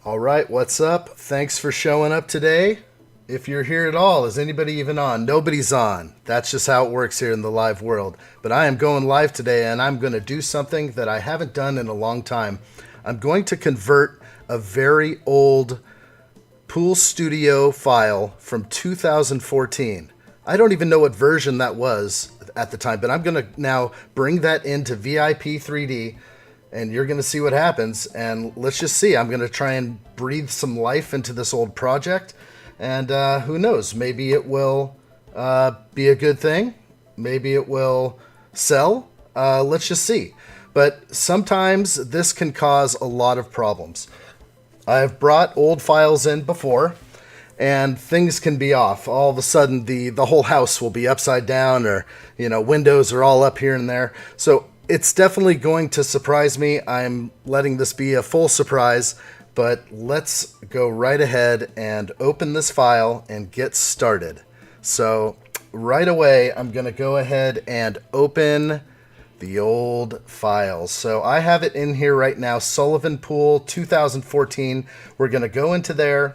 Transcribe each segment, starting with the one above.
All right, what's up? Thanks for showing up today. If you're here at all, is anybody even on? Nobody's on. That's just how it works here in the live world. But I am going live today, and I'm going to do something that I haven't done in a long time. I'm going to convert a very old Pool Studio file from 2014. I don't even know what version that was at the time, but I'm going to now bring that into VIP 3D, and you're going to see what happens. And let's just see. I'm going to try and breathe some life into this old project. And who knows? Maybe it will be a good thing. Maybe it will sell. Let's just see. But sometimes this can cause a lot of problems. I've brought old files in before, and things can be off. All of a sudden, the whole house will be upside down, or windows are all up here and there. So it's definitely going to surprise me. I'm letting this be a full surprise, but let's go right ahead and open this file and get started. So right away, I'm going to go ahead and open the old files. So I have it in here right now, Sullivan Pool 2014. We're going to go into there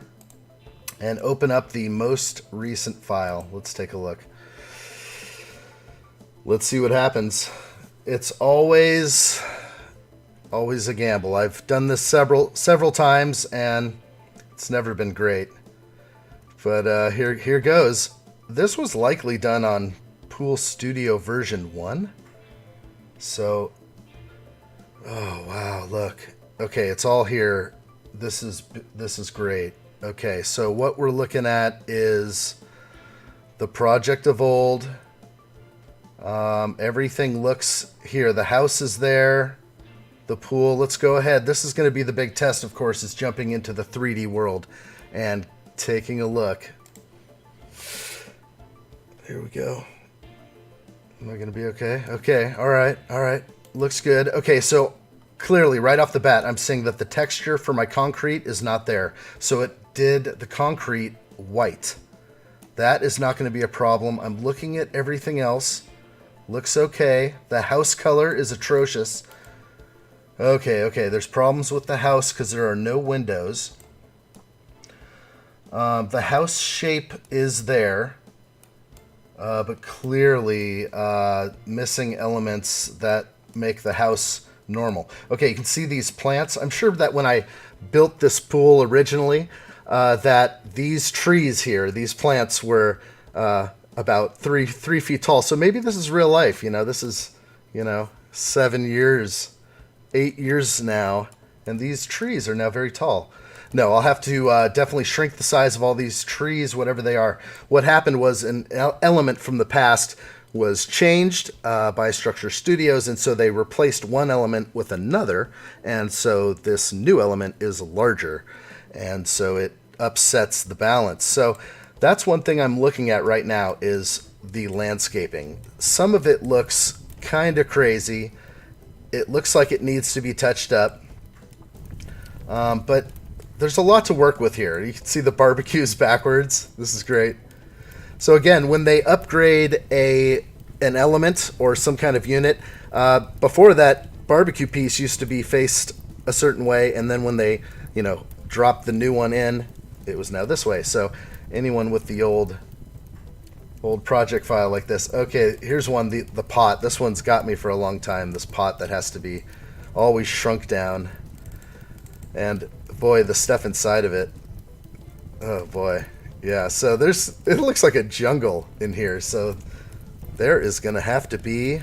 and open up the most recent file. Let's take a look. Let's see what happens. It's always a gamble. I've done this several times, and it's never been great. But here goes. This was likely done on Pool Studio version 1. So, oh wow, look. Okay, it's all here. This is great. Okay, so what we're looking at is the project of old. Everything looks here. The house is there. The pool. Let's go ahead. This is going to be the big test, of course, is jumping into the 3D world and taking a look. Here we go. Am I going to be okay? Okay. All right. Looks good. Okay, so clearly, right off the bat, I'm seeing that the texture for my concrete is not there. So it did the concrete white. That is not going to be a problem. I'm looking at everything else. Looks okay. The house color is atrocious. Okay. There's problems with the house because there are no windows. The house shape is there. But clearly missing elements that make the house normal. Okay, you can see these plants. I'm sure that when I built this pool originally, that these trees here, these plants were about three feet tall. So maybe this is real life. This is 7 years, 8 years now, and these trees are now very tall. No, I'll have to definitely shrink the size of all these trees, whatever they are. What happened was an element from the past was changed by Structure Studios, and so they replaced one element with another, and so this new element is larger, and so it upsets the balance. So that's one thing I'm looking at right now is the landscaping. Some of it looks kind of crazy. It looks like it needs to be touched up, but there's a lot to work with here. You can see the barbecues backwards. This is great. So again, when they upgrade an element or some kind of unit, before that barbecue piece used to be faced a certain way, and then when they, dropped the new one in, it was now this way. So anyone with the old project file like this. Okay, here's one, the pot. This one's got me for a long time. This pot that has to be always shrunk down. And boy, the stuff inside of it. Oh boy. Yeah, so it looks like a jungle in here. So there is going to have to be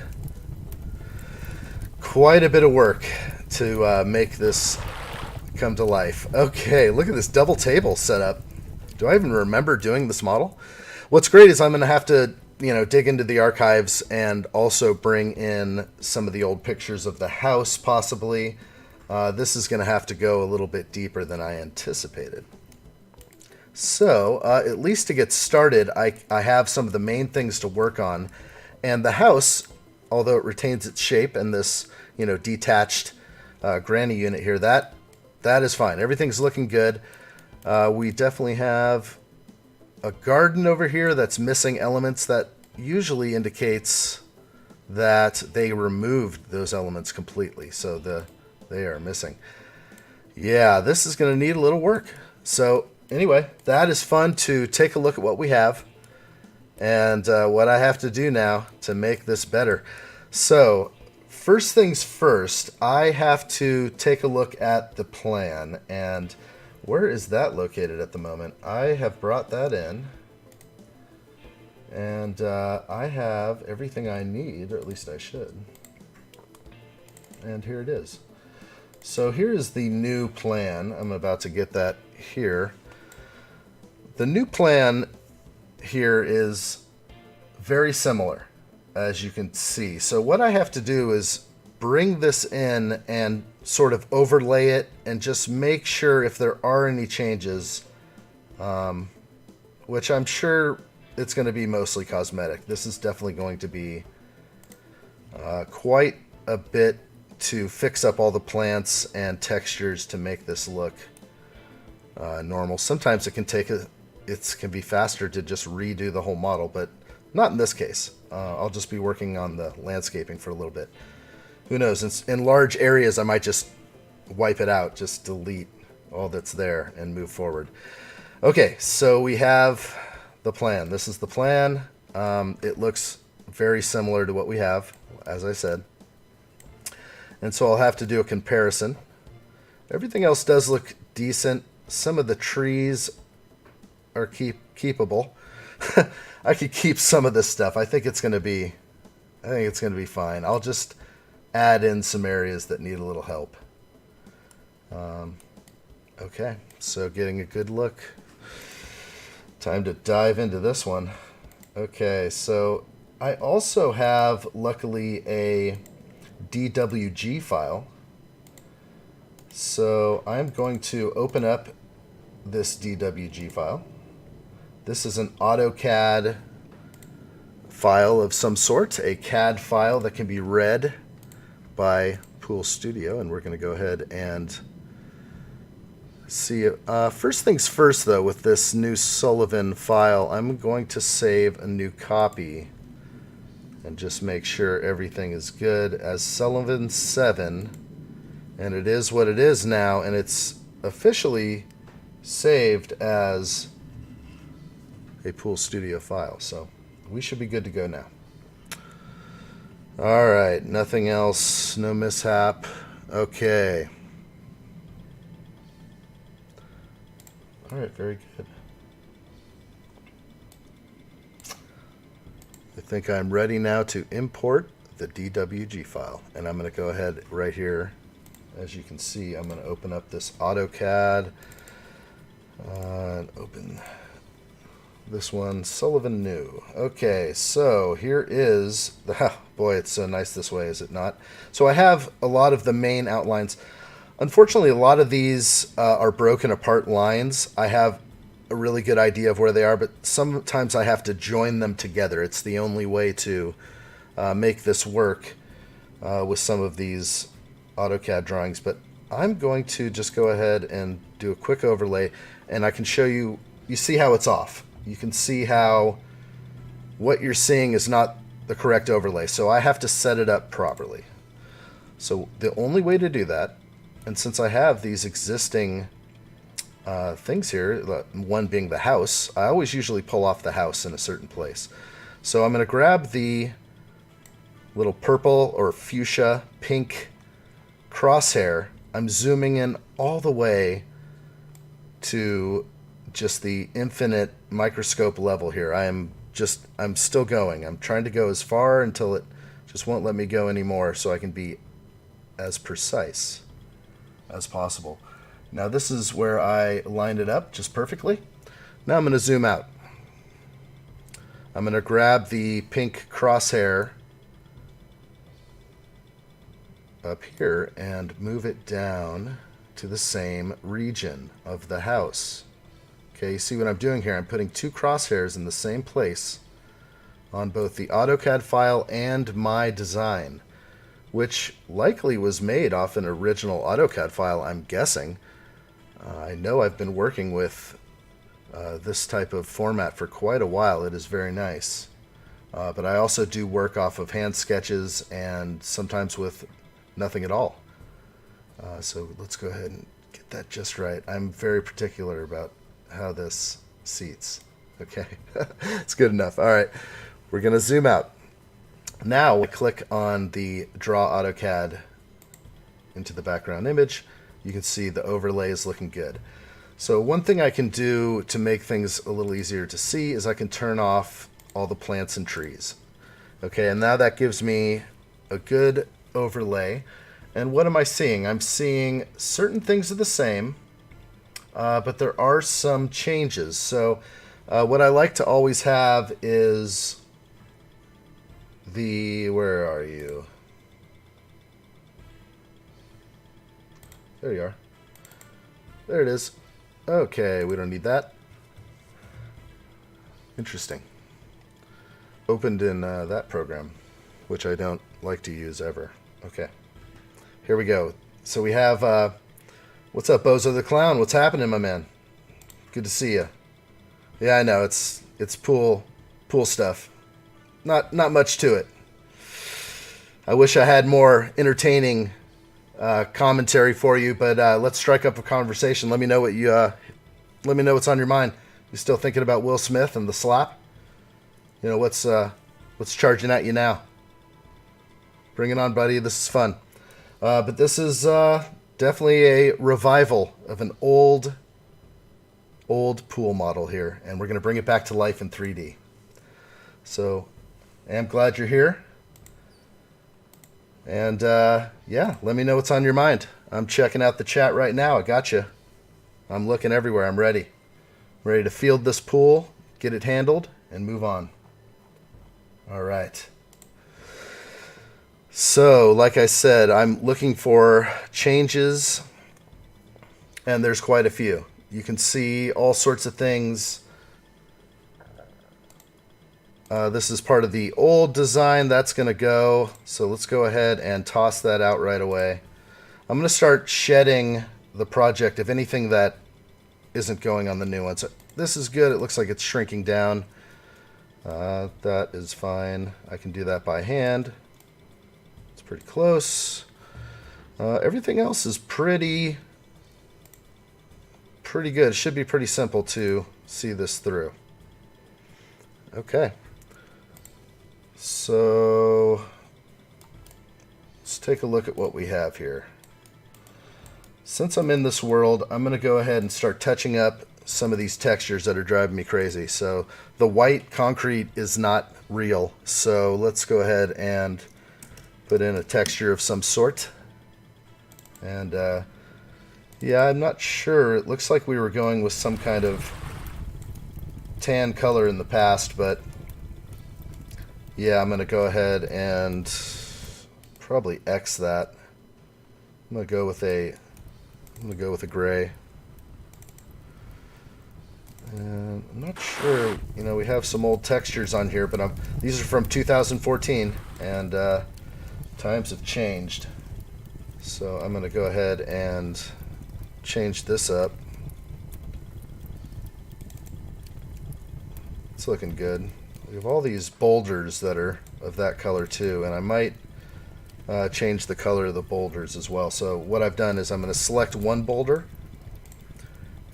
quite a bit of work to make this come to life. Okay, look at this double table setup. Do I even remember doing this model? What's great is I'm going to have to, dig into the archives and also bring in some of the old pictures of the house, possibly. This is going to have to go a little bit deeper than I anticipated. So, at least to get started, I have some of the main things to work on. And the house, although it retains its shape and this, detached granny unit here, that is fine. Everything's looking good. We definitely have a garden over here that's missing elements. That usually indicates that they removed those elements completely. So they are missing. Yeah, this is going to need a little work. So anyway, that is fun to take a look at what we have and what I have to do now to make this better. So first things first, I have to take a look at the plan. And where is that located at the moment? I have brought that in. And I have everything I need, or at least I should. And here it is. So here's the new plan. I'm about to get that here. The new plan here is very similar, as you can see. So what I have to do is bring this in and sort of overlay it and just make sure if there are any changes, which I'm sure it's going to be mostly cosmetic. This is definitely going to be quite a bit to fix up all the plants and textures to make this look normal. Sometimes it can be faster to just redo the whole model, but not in this case. I'll just be working on the landscaping for a little bit. Who knows? In large areas, I might just wipe it out, just delete all that's there and move forward. Okay, so we have the plan. This is the plan. It looks very similar to what we have, as I said. And so I'll have to do a comparison. Everything else does look decent. Some of the trees are keepable. I could keep some of this stuff. I think it's going to be fine. I'll just add in some areas that need a little help. Okay, so getting a good look. Time to dive into this one. Okay, so I also have, luckily, a DWG file. So I'm going to open up this DWG file. This is an AutoCAD file of some sort, a CAD file that can be read by Pool Studio, and we're going to go ahead and see it. First things first, though, with this new Sullivan file, I'm going to save a new copy and just make sure everything is good as Sullivan 7, and it is what it is now, and it's officially saved as a Pool Studio file, so we should be good to go now. Alright, nothing else, no mishap. Okay. Alright, very good. I think I'm ready now to import the DWG file. And I'm going to go ahead right here. As you can see, I'm going to open up this AutoCAD and open this one, Sullivan New. Okay, so here is the, boy, it's so nice this way, is it not? So I have a lot of the main outlines. Unfortunately, a lot of these are broken apart lines. I have a really good idea of where they are, but sometimes I have to join them together. It's the only way to make this work with some of these AutoCAD drawings. But I'm going to just go ahead and do a quick overlay, and I can show you, you see how it's off. You can see how what you're seeing is not the correct overlay. So I have to set it up properly. So the only way to do that, and since I have these existing things here, one being the house, I always usually pull off the house in a certain place. So I'm going to grab the little purple or fuchsia pink crosshair. I'm zooming in all the way to just the infinite microscope level here. I'm still going. I'm trying to go as far until it just won't let me go anymore, so I can be as precise as possible. Now this is where I lined it up just perfectly. Now I'm going to zoom out. I'm going to grab the pink crosshair up here and move it down to the same region of the house. Okay, you see what I'm doing here? I'm putting two crosshairs in the same place on both the AutoCAD file and my design, which likely was made off an original AutoCAD file, I'm guessing. I know I've been working with this type of format for quite a while. It is very nice. But I also do work off of hand sketches and sometimes with nothing at all. So let's go ahead and get get that just right. I'm very particular about how this seats. Okay, it's good enough. All right, we're going to zoom out. Now we click on the Draw AutoCAD into the background image. You can see the overlay is looking good. So one thing I can do to make things a little easier to see is I can turn off all the plants and trees. Okay, and now that gives me a good overlay. And what am I seeing? I'm seeing certain things are the same, but there are some changes. So what I like to always have is where are you? There you are. There it is. Okay, we don't need that. Interesting. Opened in that program, which I don't like to use ever. Okay. Here we go. So we have, what's up, Bozo the Clown? What's happening, my man? Good to see you. Yeah, I know, it's pool stuff. Not much to it. I wish I had more entertaining commentary for you, but let's strike up a conversation. Let me know let me know what's on your mind. You still thinking about Will Smith and the slap? You know, what's charging at you now? Bring it on, buddy. This is fun. But this is definitely a revival of an old pool model here, and we're going to bring it back to life in 3D. So I'm glad you're here. And yeah, let me know what's on your mind. I'm checking out the chat right now. I got you. I'm looking everywhere. I'm ready. Ready to field this pool, get it handled, and move on. All right. So, like I said, I'm looking for changes, and there's quite a few. You can see all sorts of things. This is part of the old design. That's going to go. So let's go ahead and toss that out right away. I'm going to start shedding the project of anything that isn't going on the new one. So this is good. It looks like it's shrinking down. That is fine. I can do that by hand. It's pretty close. Everything else is pretty good. It should be pretty simple to see this through. Okay. So let's take a look at what we have here. Since I'm in this world, I'm going to go ahead and start touching up some of these textures that are driving me crazy. So the white concrete is not real. So let's go ahead and put in a texture of some sort. And yeah, I'm not sure. It looks like we were going with some kind of tan color in the past, but yeah, I'm going to go ahead and probably X that. I'm going to go with a gray. And I'm not sure, you know, we have some old textures on here, but these are from 2014, and times have changed. So I'm going to go ahead and change this up. It's looking good. We have all these boulders that are of that color too, and I might change the color of the boulders as well. So what I've done is I'm going to select one boulder,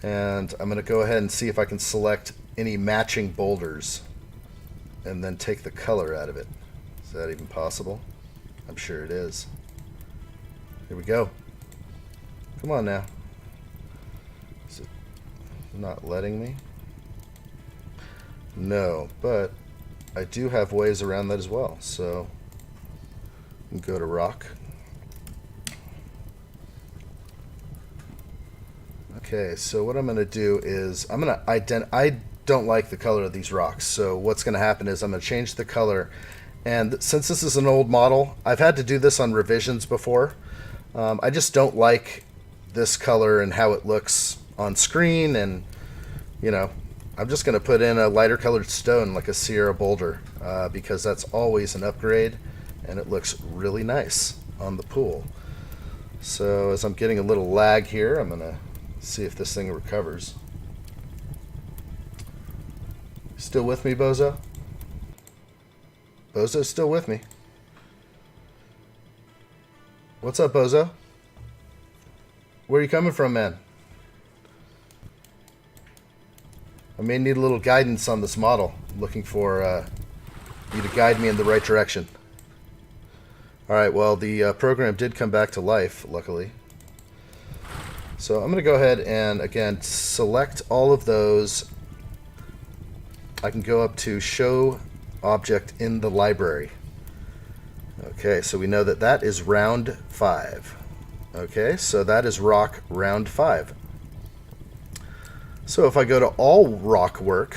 and I'm going to go ahead and see if I can select any matching boulders and then take the color out of it. Is that even possible? I'm sure it is. Here we go. Come on now. Is it not letting me? No, but I do have ways around that as well. So go to rock. Okay, so what I'm going to do is I'm going to I don't like the color of these rocks. So what's going to happen is I'm going to change the color. And since this is an old model, I've had to do this on revisions before. I just don't like this color and how it looks on screen, and you know, I'm just going to put in a lighter colored stone like a Sierra boulder because that's always an upgrade, and it looks really nice on the pool. So as I'm getting a little lag here, I'm going to see if this thing recovers. Still with me, Bozo? Bozo's still with me. What's up, Bozo? Where are you coming from, man? I may need a little guidance on this model. Looking for you to guide me in the right direction. Alright, well, the program did come back to life, luckily. So I'm going to go ahead and, again, select all of those. I can go up to Show Object in the Library. Okay, so we know that that is round 5. Okay, so that is rock round 5. So if I go to All Rock Work,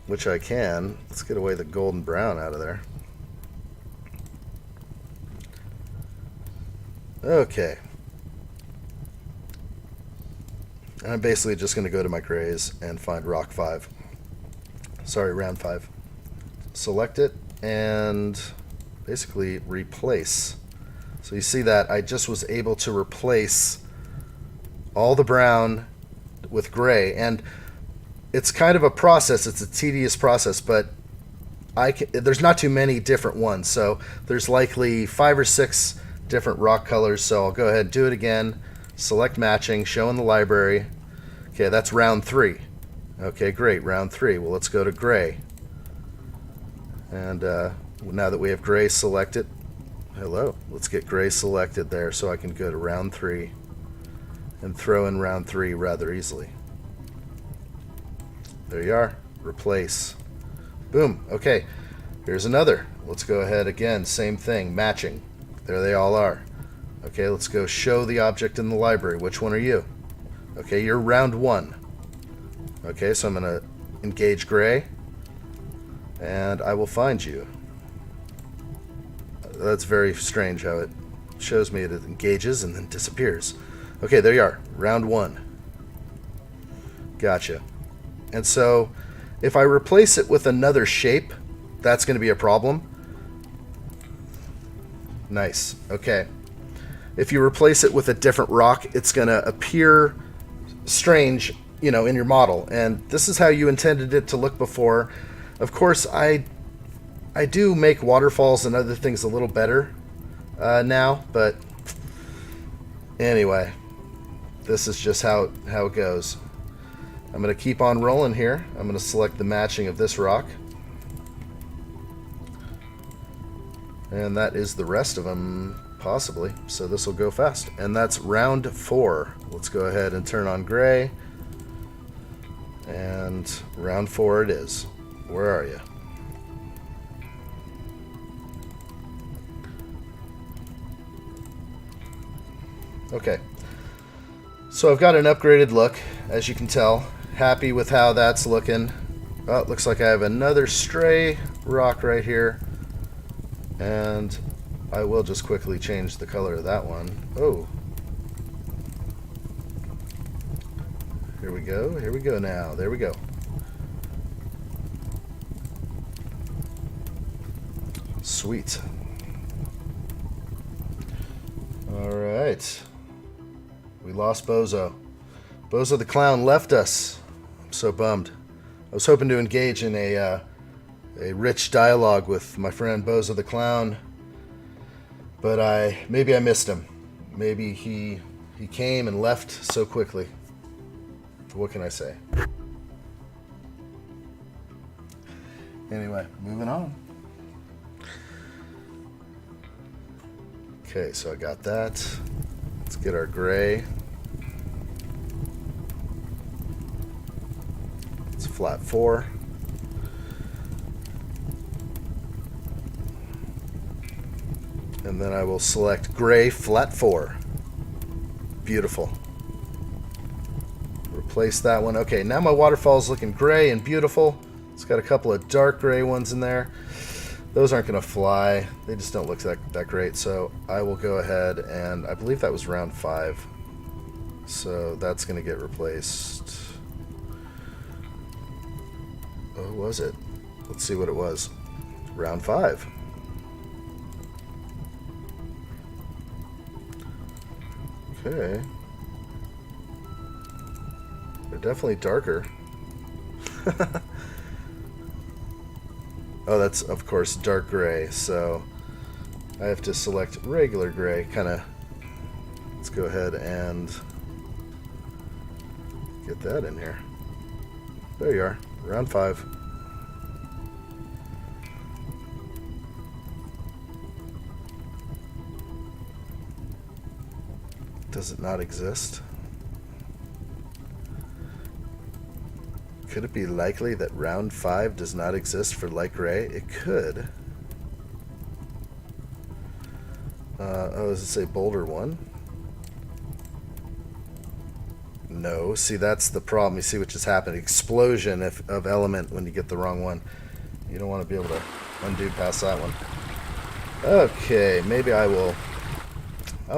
which I can, let's get away the golden brown out of there. Okay. And I'm basically just going to go to my grays and find rock 5. Sorry, round 5. Select it and basically replace. So you see that I just was able to replace all the brown with gray, and it's kind of a process. It's a tedious process, but there's not too many different ones, so there's likely 5 or 6 different rock colors. So I'll go ahead and do it again. Select matching, show in the library. Okay, that's round 3. Okay, great, round 3. Well, let's go to gray. And now that we have gray selected, hello, let's get gray selected there so I can go to round 3 and throw in round 3 rather easily. There you are. Replace. Boom. Okay, here's another. Let's go ahead again. Same thing. Matching. There they all are. Okay, let's go show the object in the library. Which one are you? Okay, you're round 1. Okay, so I'm going to engage gray, and I will find you. That's very strange how it shows me it engages and then disappears. Okay, there you are. Round 1. Gotcha. And so if I replace it with another shape, that's going to be a problem. Nice. Okay. If you replace it with a different rock, it's going to appear strange, you know, in your model. And this is how you intended it to look before. Of course, I do make waterfalls and other things a little better now, but anyway, this is just how it goes. I'm going to keep on rolling here. I'm going to select the matching of this rock. And that is the rest of them, possibly. So this will go fast. And that's round 4. Let's go ahead and turn on gray. And round 4 it is. Where are you? Okay. So I've got an upgraded look, as you can tell. Happy with how that's looking. Oh, it looks like I have another stray rock right here. And I will just quickly change the color of that one. Oh. Here we go. Here we go now. There we go. Sweet. Alright. We lost Bozo. Bozo the Clown left us. I'm so bummed. I was hoping to engage in a rich dialogue with my friend Bozo the Clown, but maybe I missed him. Maybe he came and left so quickly. What can I say? Anyway, moving on. Okay, so I got that. Let's get our gray. It's flat 4. And then I will select gray flat 4. Beautiful. Replace that one. Okay, now my waterfall is looking gray and beautiful. It's got a couple of dark gray ones in there. Those aren't going to fly. They just don't look that great. So I will go ahead and I believe that was round 5. So that's going to get replaced. Oh, was it? Let's see what it was. Round 5. Okay. They're definitely darker. Oh, that's, of course, dark gray, so I have to select regular gray, kind of. Let's go ahead and get that in here. There you are. Round 5. Does it not exist? Could it be likely that round 5 does not exist for light gray? It could. Oh, does it say boulder 1? No. See, that's the problem. You see what just happened? Explosion of element when you get the wrong one. You don't want to be able to undo past that one. Okay, maybe I'll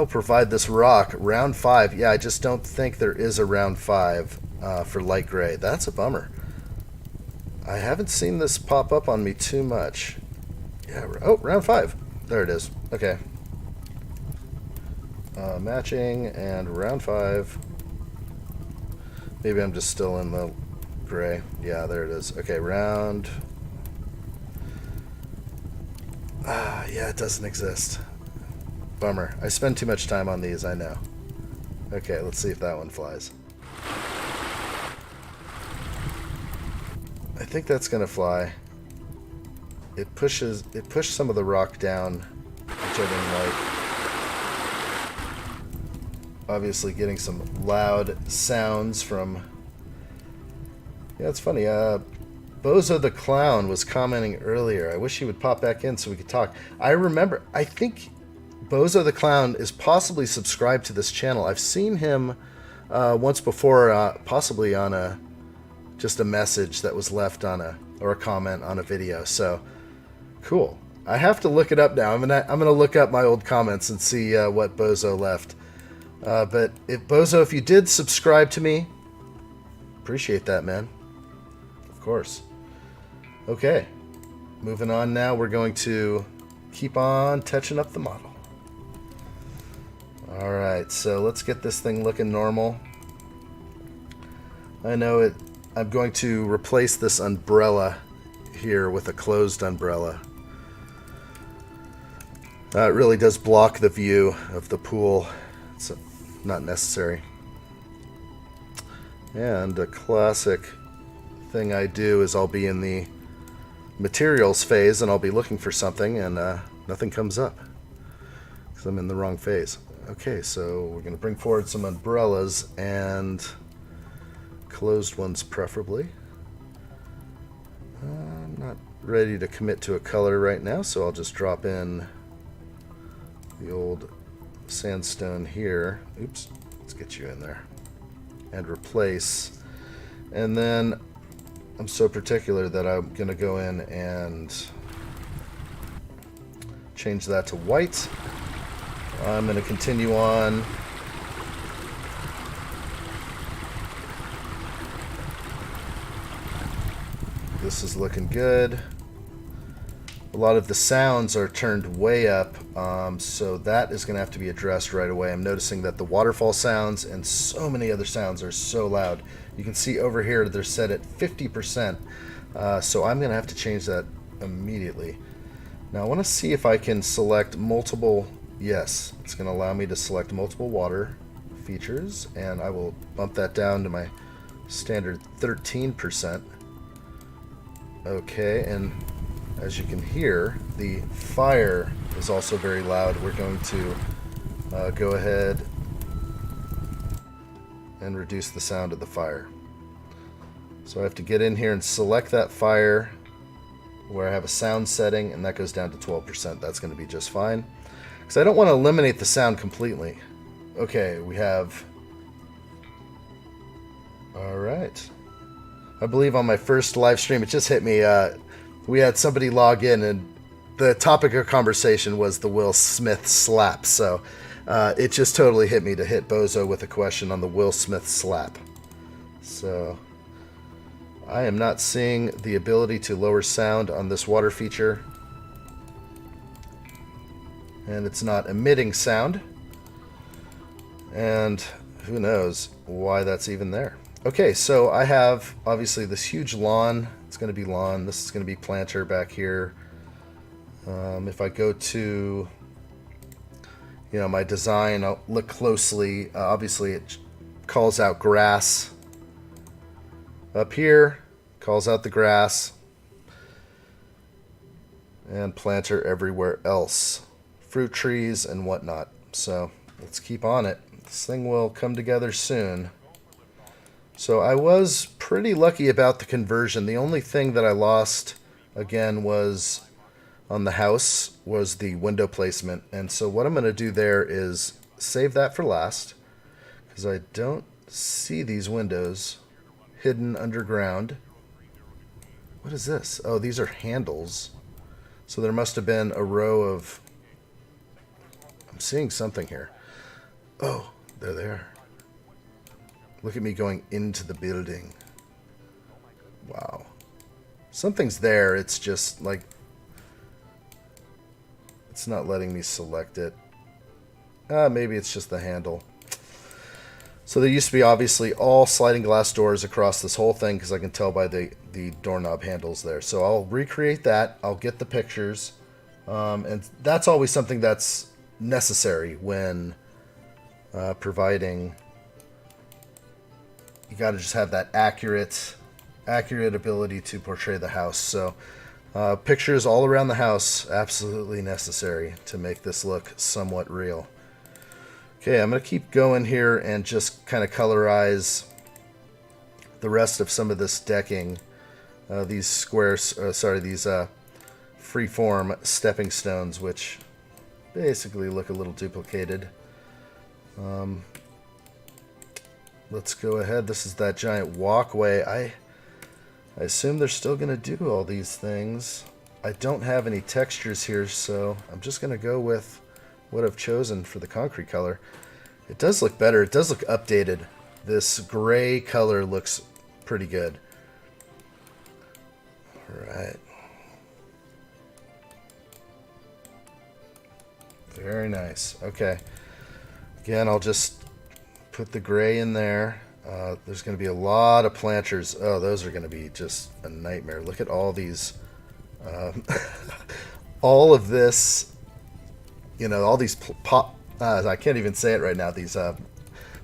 provide this rock. Round 5. Yeah, I just don't think there is a round 5 for light gray. That's a bummer. I haven't seen this pop up on me too much. Yeah. Oh, round 5. There it is. Okay. Matching and round 5. Maybe I'm just still in the gray. Yeah, there it is. Okay, round. Yeah, it doesn't exist. Bummer. I spend too much time on these, I know. Okay, let's see if that one flies. I think that's gonna fly. It pushed some of the rock down, which I didn't like. Obviously getting some loud sounds from... Yeah, it's funny. Bozo the Clown was commenting earlier. I wish he would pop back in so we could talk. I remember, I think Bozo the Clown is possibly subscribed to this channel. I've seen him once before, possibly on just a message that was left on or a comment on a video. So, cool. I have to look it up now. I'm gonna look up my old comments and see what Bozo left. But Bozo, if you did subscribe to me, appreciate that, man. Of course. Okay, moving on now. We're going to keep on touching up the model. Alright, so let's get this thing looking normal. I know it. I'm going to replace this umbrella here with a closed umbrella. It really does block the view of the pool. It's not necessary. And a classic thing I do is I'll be in the materials phase and I'll be looking for something and nothing comes up because I'm in the wrong phase. Okay, so we're going to bring forward some umbrellas and closed ones preferably. I'm not ready to commit to a color right now, so I'll just drop in the old sandstone here. Oops, let's get you in there. And replace. And then I'm so particular that I'm going to go in and change that to white. I'm going to continue on. This is looking good. A lot of the sounds are turned way up, so that is going to have to be addressed right away. I'm noticing that the waterfall sounds and so many other sounds are so loud. You can see over here they're set at 50%, so I'm going to have to change that immediately. Now I want to see if I can select multiple. Yes, it's going to allow me to select multiple water features, and I will bump that down to my standard 13%. Okay, and as you can hear, the fire is also very loud. We're going to go ahead and reduce the sound of the fire. So I have to get in here and select that fire where I have a sound setting, and that goes down to 12%. That's going to be just fine, because I don't want to eliminate the sound completely. Okay, we have... Alright. I believe on my first live stream, it just hit me, we had somebody log in, and the topic of conversation was the Will Smith slap. So it just totally hit me to hit Bozo with a question on the Will Smith slap. So I am not seeing the ability to lower sound on this water feature. And it's not emitting sound. And who knows why that's even there. Okay, so I have obviously this huge lawn. It's going to be lawn. This is going to be planter back here. If I go to, my design, I'll look closely. Obviously, it calls out grass up here. calls out the grass, and planter everywhere else. Fruit trees and whatnot. So let's keep on it. This thing will come together soon. So I was pretty lucky about the conversion. The only thing that I lost, again, was on the house, was the window placement. And so what I'm going to do there is save that for last, because I don't see these windows hidden underground. What is this? Oh, these are handles. So there must have been a row of... I'm seeing something here. Oh, there they are. Look at me going into the building. Wow. Something's there. It's just like... It's not letting me select it. Maybe it's just the handle. So there used to be obviously all sliding glass doors across this whole thing, because I can tell by the doorknob handles there. So I'll recreate that. I'll get the pictures. And that's always something that's necessary when providing. You got to just have that accurate ability to portray the house. So pictures all around the house, absolutely necessary to make this look somewhat real. Okay, I'm going to keep going here and just kind of colorize the rest of some of this decking. These squares, these freeform stepping stones, which basically look a little duplicated. Let's go ahead. This is that giant walkway. I assume they're still going to do all these things. I don't have any textures here, so I'm just going to go with what I've chosen for the concrete color. It does look better. It does look updated. This gray color looks pretty good. Alright. Very nice. Okay. Again, I'll just put the gray in there. There's going to be a lot of planters. Oh, those are going to be just a nightmare. Look at all these. All of this, all these I can't even say it right now. These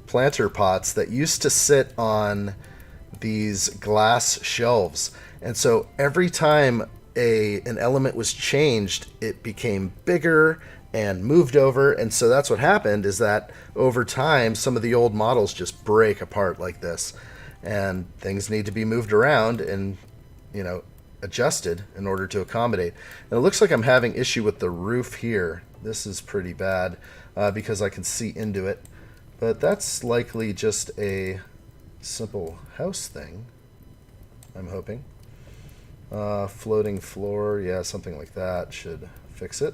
planter pots that used to sit on these glass shelves. And so every time an element was changed, it became bigger and moved over. And so that's what happened, is that over time, some of the old models just break apart like this. And things need to be moved around and, adjusted in order to accommodate. And it looks like I'm having issue with the roof here. This is pretty bad because I can see into it. But that's likely just a simple house thing, I'm hoping. Floating floor, yeah, something like that should fix it.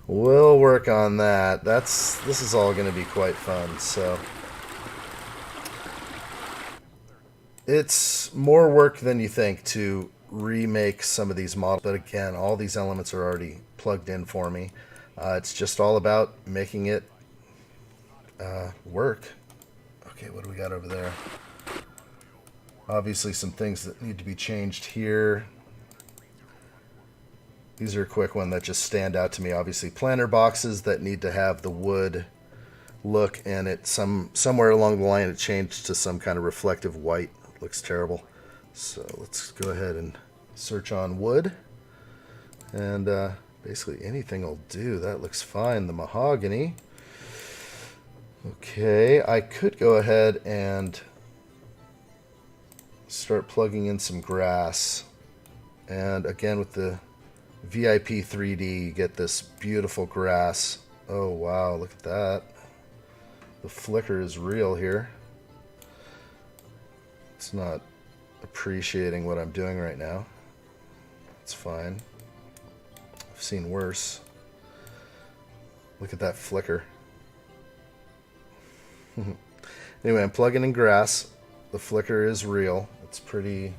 We'll work on that. This is all going to be quite fun. So it's more work than you think to remake some of these models, but again, all these elements are already plugged in for me. It's just all about making it work. Okay, what do we got over there? Obviously some things that need to be changed here. These are a quick one that just stand out to me. Obviously planter boxes that need to have the wood look, and it somewhere along the line it changed to some kind of reflective white. It looks terrible. So let's go ahead and search on wood, and basically anything will do. That looks fine. The mahogany. Okay, I could go ahead and start plugging in some grass, and again with the VIP 3D you get this beautiful grass. Oh wow, look at that. The flicker is real here. It's not appreciating what I'm doing right now. It's fine. I've seen worse. Look at that flicker. Anyway, I'm plugging in grass. The flicker is real. It's pretty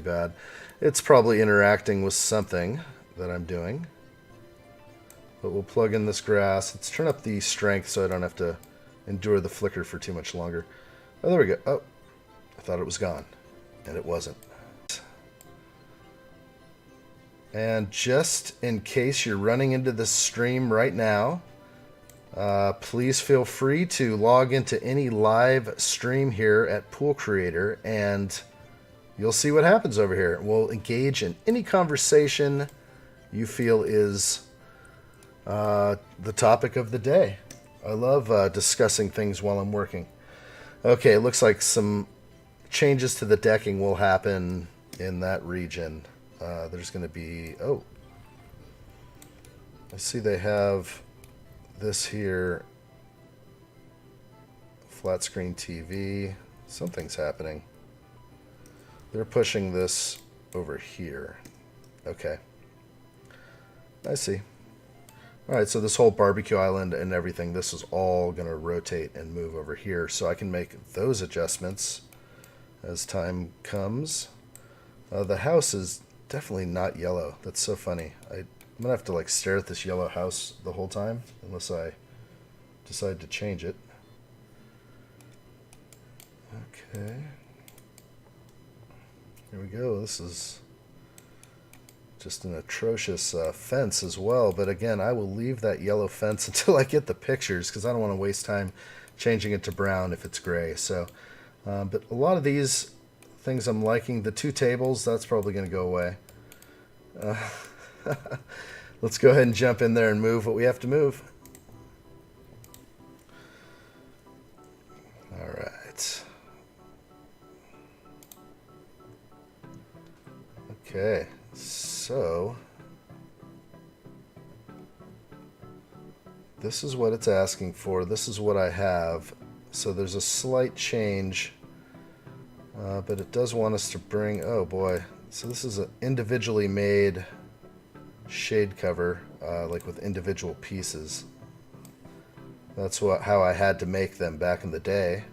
bad. It's probably interacting with something that I'm doing. But we'll plug in this grass. Let's turn up the strength so I don't have to endure the flicker for too much longer. Oh, there we go. Oh, I thought it was gone, and it wasn't. And just in case you're running into this stream right now, Please feel free to log into any live stream here at Pool Creator, and you'll see what happens over here. We'll engage in any conversation you feel is the topic of the day. I love discussing things while I'm working. Okay, it looks like some changes to the decking will happen in that region. There's going to be... Oh. I see they have this here. Flat screen TV. Something's happening. They're pushing this over here. Okay. I see. Alright, so this whole barbecue island and everything, this is all going to rotate and move over here. So I can make those adjustments as time comes. The house is definitely not yellow. That's so funny. I'm going to have to like stare at this yellow house the whole time unless I decide to change it. Okay. Here we go. This is just an atrocious fence as well. But again, I will leave that yellow fence until I get the pictures because I don't want to waste time changing it to brown if it's gray. So, but a lot of these things I'm liking. The 2 tables, that's probably going to go away. Let's go ahead and jump in there and move what we have to move. All right. Okay, so this is what it's asking for. This is what I have. So there's a slight change, but it does want us to bring, oh boy. So this is an individually made shade cover, like with individual pieces. That's how I had to make them back in the day.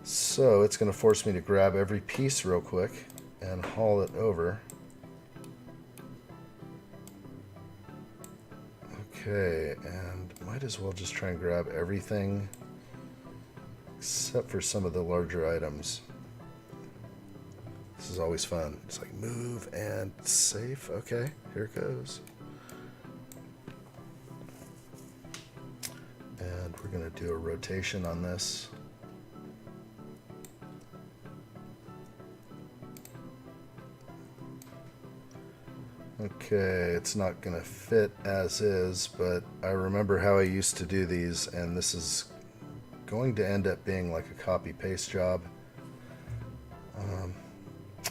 So it's going to force me to grab every piece real quick and haul it over. Okay, and might as well just try and grab everything except for some of the larger items. This is always fun. It's like move and safe. Okay, here it goes. And we're going to do a rotation on this. Okay, it's not going to fit as is, but I remember how I used to do these, and this is going to end up being like a copy-paste job.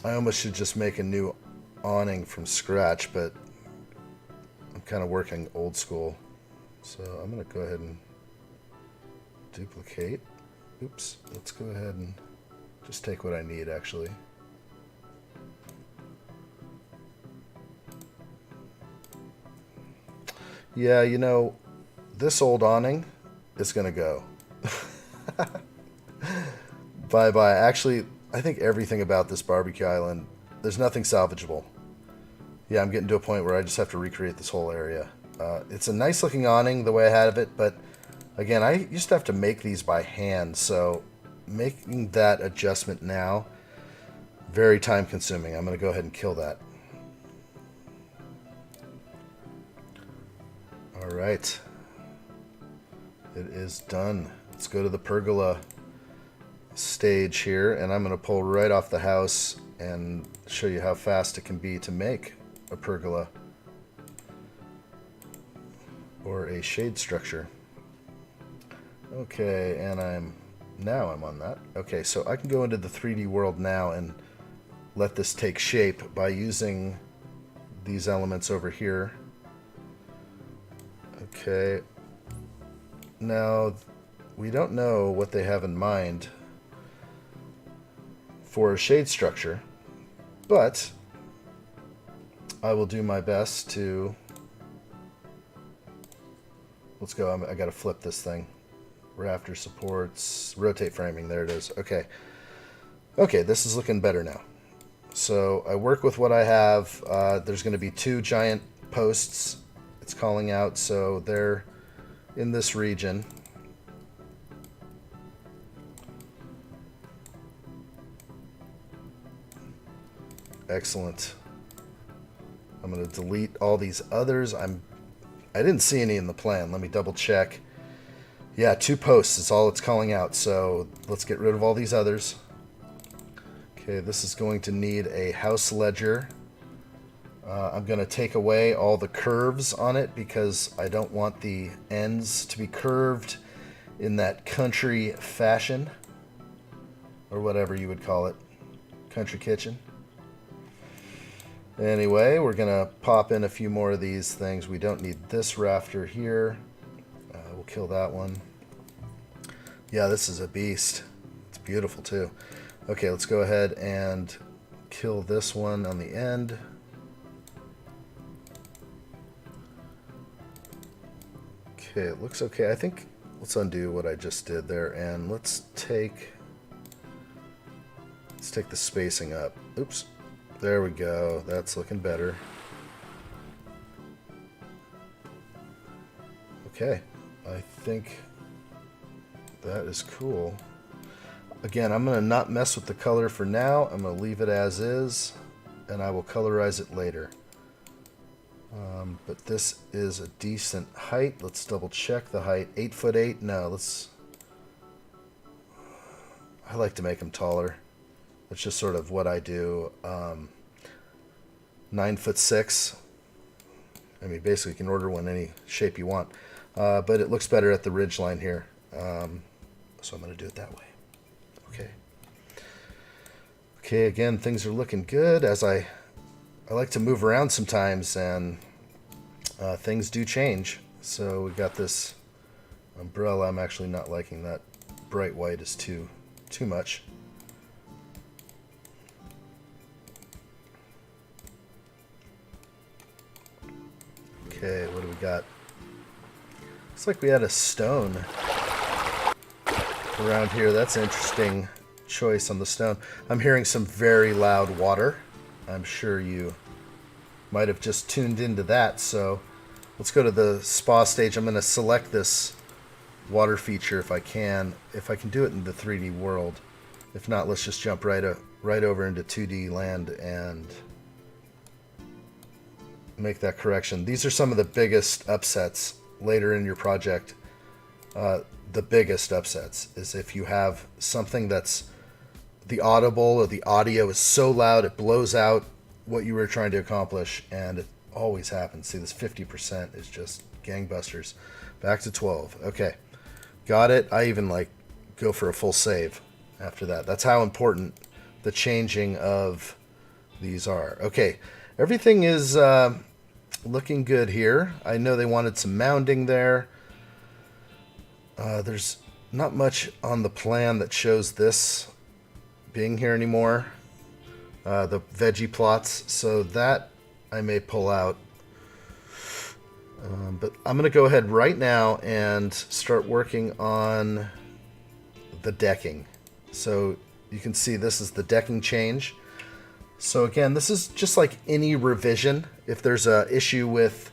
I almost should just make a new awning from scratch, but I'm kind of working old school. So I'm going to go ahead and duplicate. Oops, let's go ahead and just take what I need, actually. Yeah, you know, this old awning is going to go. Bye-bye. Actually, I think everything about this barbecue island, there's nothing salvageable. Yeah, I'm getting to a point where I just have to recreate this whole area. It's a nice looking awning the way I have it, but again, I used to have to make these by hand, so making that adjustment now, very time consuming. I'm going to go ahead and kill that. Alright. It is done. Let's go to the pergola stage here, and I'm going to pull right off the house and show you how fast it can be to make a pergola or a shade structure. Okay, and I'm on that. Okay, so I can go into the 3D world now and let this take shape by using these elements over here. Okay, now we don't know what they have in mind for a shade structure, but I will do my best to... Let's go. I got to flip this thing. Rafter supports, rotate framing. There it is. Okay. Okay, this is looking better now. So I work with what I have. There's going to be 2 giant posts. It's calling out, so they're in this region. Excellent. I'm going to delete all these others. I'm I didn't see any in the plan. Let me double check. Yeah, 2 posts is all it's calling out. So let's get rid of all these others. Okay, this is going to need a house ledger. I'm going to take away all the curves on it because I don't want the ends to be curved in that country fashion, or whatever you would call it, country kitchen. Anyway, we're going to pop in a few more of these things. We don't need this rafter here. We'll kill that one. Yeah, this is a beast. It's beautiful too. Okay, let's go ahead and kill this one on the end. Okay, it looks okay. I think let's undo what I just did there, and let's take the spacing up. Oops. There we go. That's looking better. Okay. I think that is cool. Again, I'm going to not mess with the color for now. I'm going to leave it as is, and I will colorize it later. But this is a decent height. Let's double check the height. 8'8". No, let's... I like to make them taller. That's just sort of what I do. 9'6". I mean, basically you can order one any shape you want. But it looks better at the ridge line here. So I'm going to do it that way. Okay. Okay, again, things are looking good. As I like to move around sometimes, and things do change. So we got this umbrella. I'm actually not liking that bright white is too much. Okay, what do we got? Looks like we had a stone around here. That's an interesting choice on the stone. I'm hearing some very loud water. I'm sure you might have just tuned into that. So let's go to the spa stage. I'm going to select this water feature if I can. If I can do it in the 3D world. If not, let's just jump right over into 2D land and make that correction. These are some of the biggest upsets later in your project. The biggest upsets is if you have something that's the audible or the audio is so loud it blows out what you were trying to accomplish, and it always happens. See, this 50% is just gangbusters. Back to 12. Okay, got it. I even like go for a full save after that. That's how important the changing of these are. Okay, everything is looking good here. I know they wanted some mounding there. There's not much on the plan that shows this being here anymore. The veggie plots, so that I may pull out. But I'm going to go ahead right now and start working on the decking. So you can see this is the decking change. So again, this is just like any revision. If there's an issue with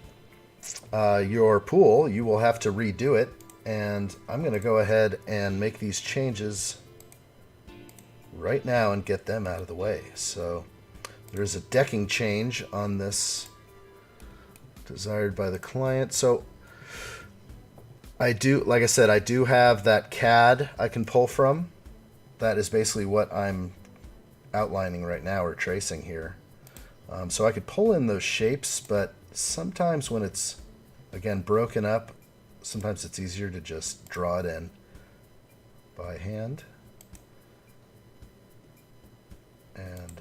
your pool, you will have to redo it. And I'm going to go ahead and make these changes right now and get them out of the way. So there's a decking change on this desired by the client. So I do, like I said, I do have that CAD I can pull from. That is basically what I'm outlining right now or tracing here. So I could pull in those shapes, but sometimes when it's, again, broken up, sometimes it's easier to just draw it in by hand. And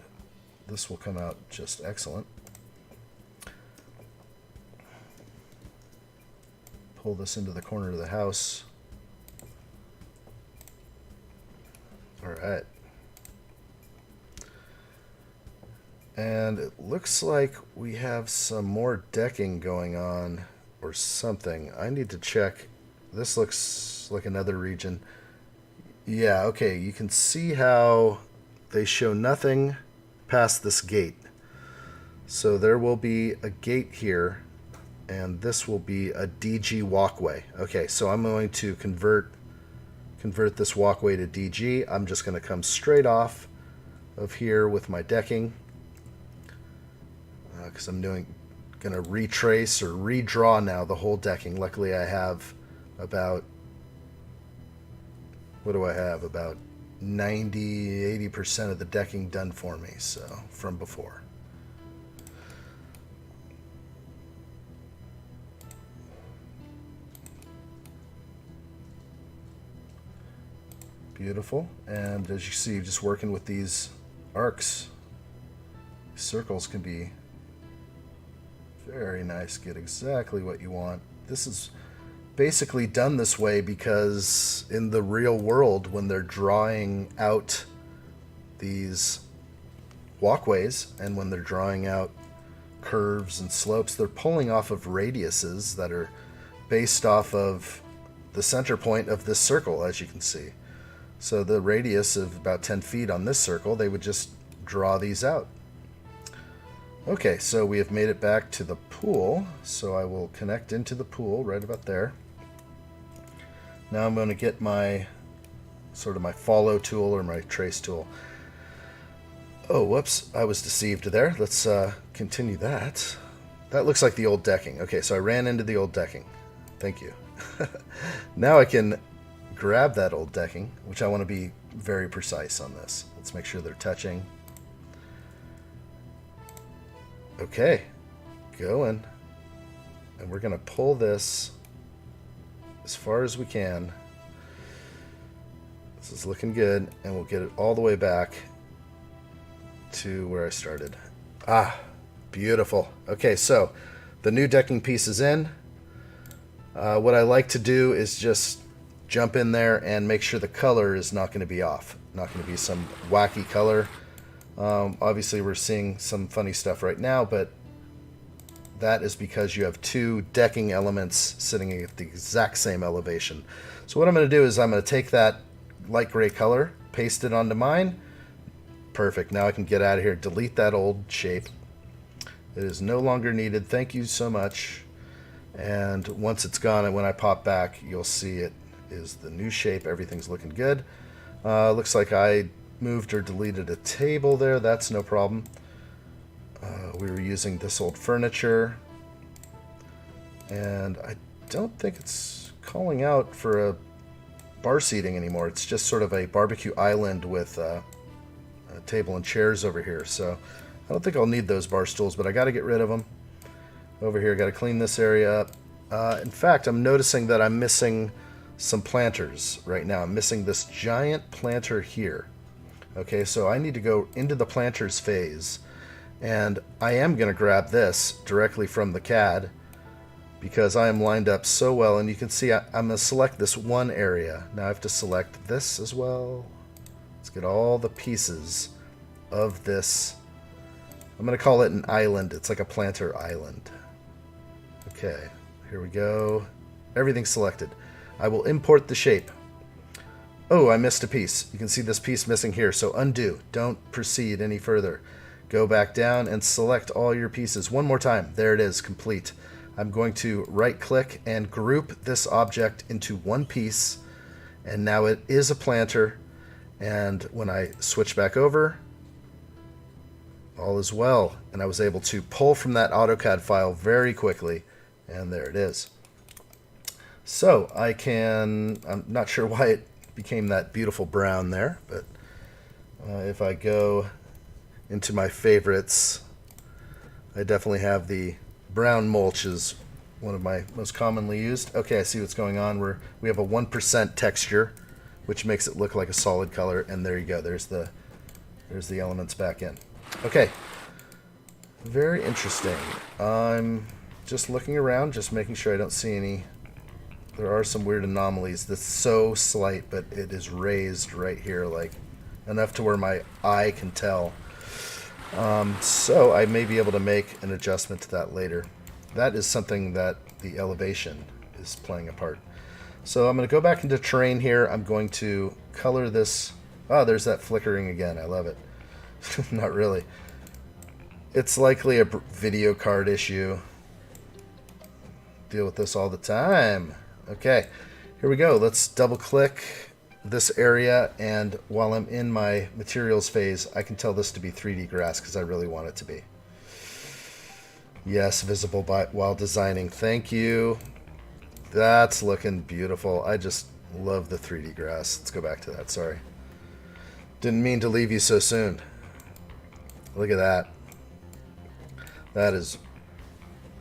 this will come out just excellent. Pull this into the corner of the house. All right. And it looks like we have some more decking going on or something. I need to check. This looks like another region. Yeah, okay. You can see how they show nothing past this gate. So there will be a gate here, and this will be a DG walkway. Okay, so I'm going to convert this walkway to DG. I'm just going to come straight off of here with my decking because I'm going to retrace or redraw now the whole decking. Luckily I have about, what do I have? About 90-80% of the decking done for me, so from before. Beautiful. And as you see, just working with these arcs, circles can be very nice. Get exactly what you want. This is basically done this way because in the real world, when they're drawing out these walkways and when they're drawing out curves and slopes, they're pulling off of radiuses that are based off of the center point of this circle, as you can see. So the radius of about 10 feet on this circle, they would just draw these out. Okay, so we have made it back to the pool, so I will connect into the pool right about there. Now I'm going to get my sort of my follow tool or my trace tool. Oh, whoops, I was deceived there. Let's continue that. That looks like the old decking. Okay, so I ran into the old decking. Thank you. Now I can grab that old decking, which I want to be very precise on this. Let's make sure they're touching. Okay, going. And we're going to pull this as far as we can. This is looking good, and we'll get it all the way back to where I started. Ah, beautiful. Okay, so the new decking piece is in. What I like to do is just jump in there and make sure the color is not going to be off. Not going to be some wacky color. Obviously we're seeing some funny stuff right now, but that is because you have two decking elements sitting at the exact same elevation. So what I'm going to do is I'm going to take that light gray color, paste it onto mine. Perfect. Now I can get out of here, delete that old shape. It is no longer needed. Thank you so much. And once it's gone, and when I pop back, you'll see it is the new shape. Everything's looking good. Looks like I moved or deleted a table there. That's no problem. We were using this old furniture, and I don't think it's calling out for a bar seating anymore. It's just sort of a barbecue island with a table and chairs over here. So I don't think I'll need those bar stools, but I got to get rid of them. Over here, got to clean this area up. In fact, I'm noticing that I'm missing some planters right now. I'm missing this giant planter here. Okay, so I need to go into the planters phase, and I am going to grab this directly from the CAD because I am lined up so well. And you can see I'm going to select this one area. Now I have to select this as well. Let's get all the pieces of this. I'm going to call it an island. It's like a planter island. Okay, here we go. Everything's selected. I will import the shape. Oh, I missed a piece. You can see this piece missing here, so undo. Don't proceed any further. Go back down and select all your pieces. One more time. There it is, complete. I'm going to right-click and group this object into one piece, and now it is a planter. And when I switch back over, all is well. And I was able to pull from that AutoCAD file very quickly, and there it is. So I'm not sure why it became that beautiful brown there, but if I go into my favorites, I definitely have the brown mulch is one of my most commonly used. Okay, I see what's going on. We have a 1% texture, which makes it look like a solid color, and there you go. There's the elements back in. Okay, very interesting. I'm just looking around, just making sure I don't see any. There are some weird anomalies. That's so slight, but it is raised right here, like enough to where my eye can tell. So I may be able to make an adjustment to that later. That is something that the elevation is playing a part. So I'm going to go back into terrain here. I'm going to color this. Oh, there's that flickering again. I love it. Not really. It's likely a video card issue. Deal with this all the time. Okay, here we go. Let's double click this area, and while I'm in my materials phase, I can tell this to be 3D grass because I really want it to be. Yes, visible while designing. Thank you. That's looking beautiful. I just love the 3D grass. Let's go back to that. Sorry. Didn't mean to leave you so soon. Look at that. That is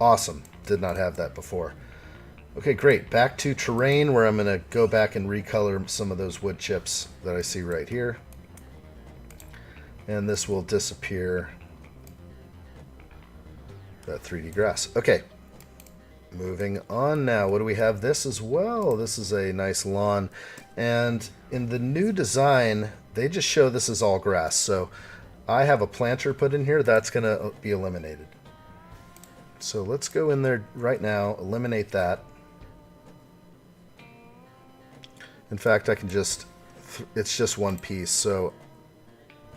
awesome. Did not have that before. Okay, great. Back to terrain, where I'm going to go back and recolor some of those wood chips that I see right here. And this will disappear. That 3D grass. Okay. Moving on now. What do we have? This as well. This is a nice lawn. And in the new design, they just show this is all grass. So I have a planter put in here. That's going to be eliminated. So let's go in there right now, eliminate that. In fact, I can just, it's just one piece. So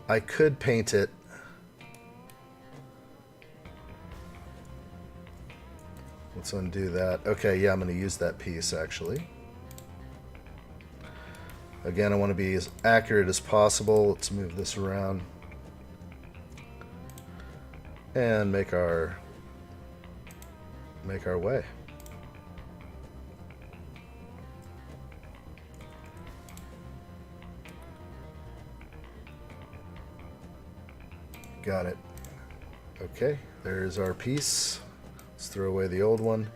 I could paint it. Let's undo that. Okay, yeah, I'm going to use that piece, actually. Again, I want to be as accurate as possible. Let's move this around. And make our way. Got it. Okay, there's our piece. Let's throw away the old one.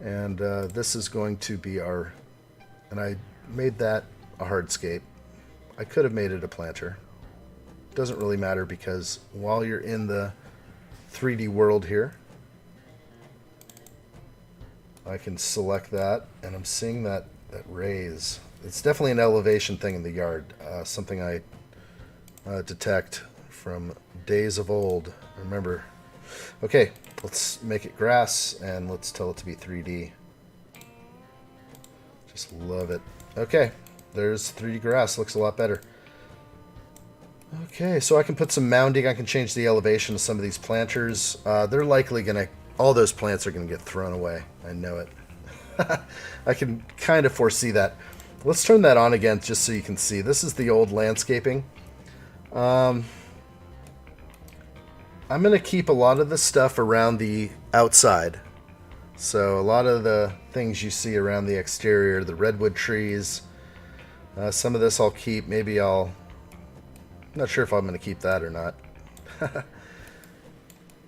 And this is going to be our... And I made that a hardscape. I could have made it a planter. Doesn't really matter because while you're in the 3D world here, I can select that, and I'm seeing that raise. It's definitely an elevation thing in the yard. Something I detect from days of old. Remember. Okay, let's make it grass, and let's tell it to be 3D. Just love it. Okay, there's 3D grass. Looks a lot better. Okay, so I can put some mounding. I can change the elevation of some of these planters. They're likely going to... All those plants are going to get thrown away. I know it. I can kind of foresee that. Let's turn that on again just so you can see. This is the old landscaping. I'm going to keep a lot of the stuff around the outside. So a lot of the things you see around the exterior, the redwood trees. Some of this I'll keep. Maybe I'm not sure if I'm going to keep that or not.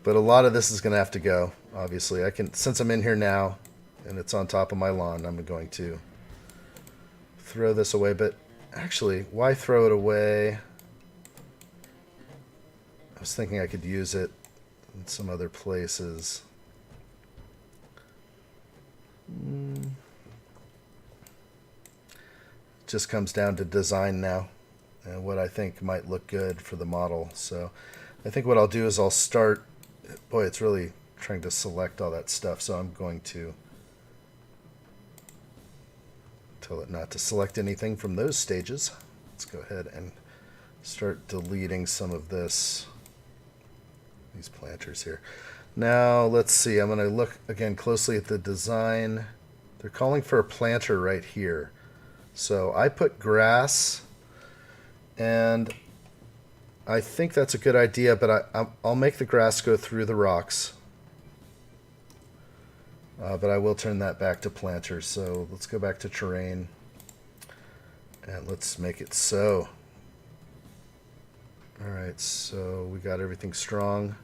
But a lot of this is going to have to go, obviously. I can, since I'm in here now and it's on top of my lawn, I'm going to throw this away. But actually, why throw it away? I was thinking I could use it in some other places. Just comes down to design now and what I think might look good for the model. So I think what I'll do is I'll start... Boy, it's really trying to select all that stuff, so I'm going to tell it not to select anything from those stages. Let's go ahead and start deleting some of these planters here. Now, let's see. I'm going to look again closely at the design. They're calling for a planter right here. So I put grass, and I think that's a good idea, but I'll make the grass go through the rocks. But I will turn that back to planters. So let's go back to terrain. And let's make it so. Alright, so we got everything strong.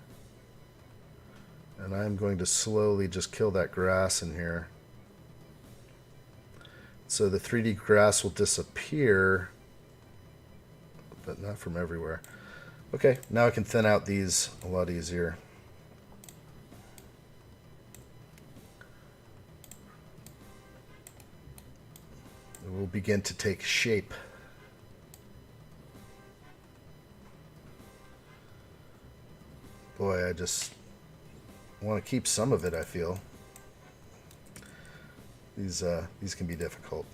And I'm going to slowly just kill that grass in here. So the 3D grass will disappear, but not from everywhere. Okay, now I can thin out these a lot easier. It will begin to take shape. Boy, I just want to keep some of it, I feel. These can be difficult.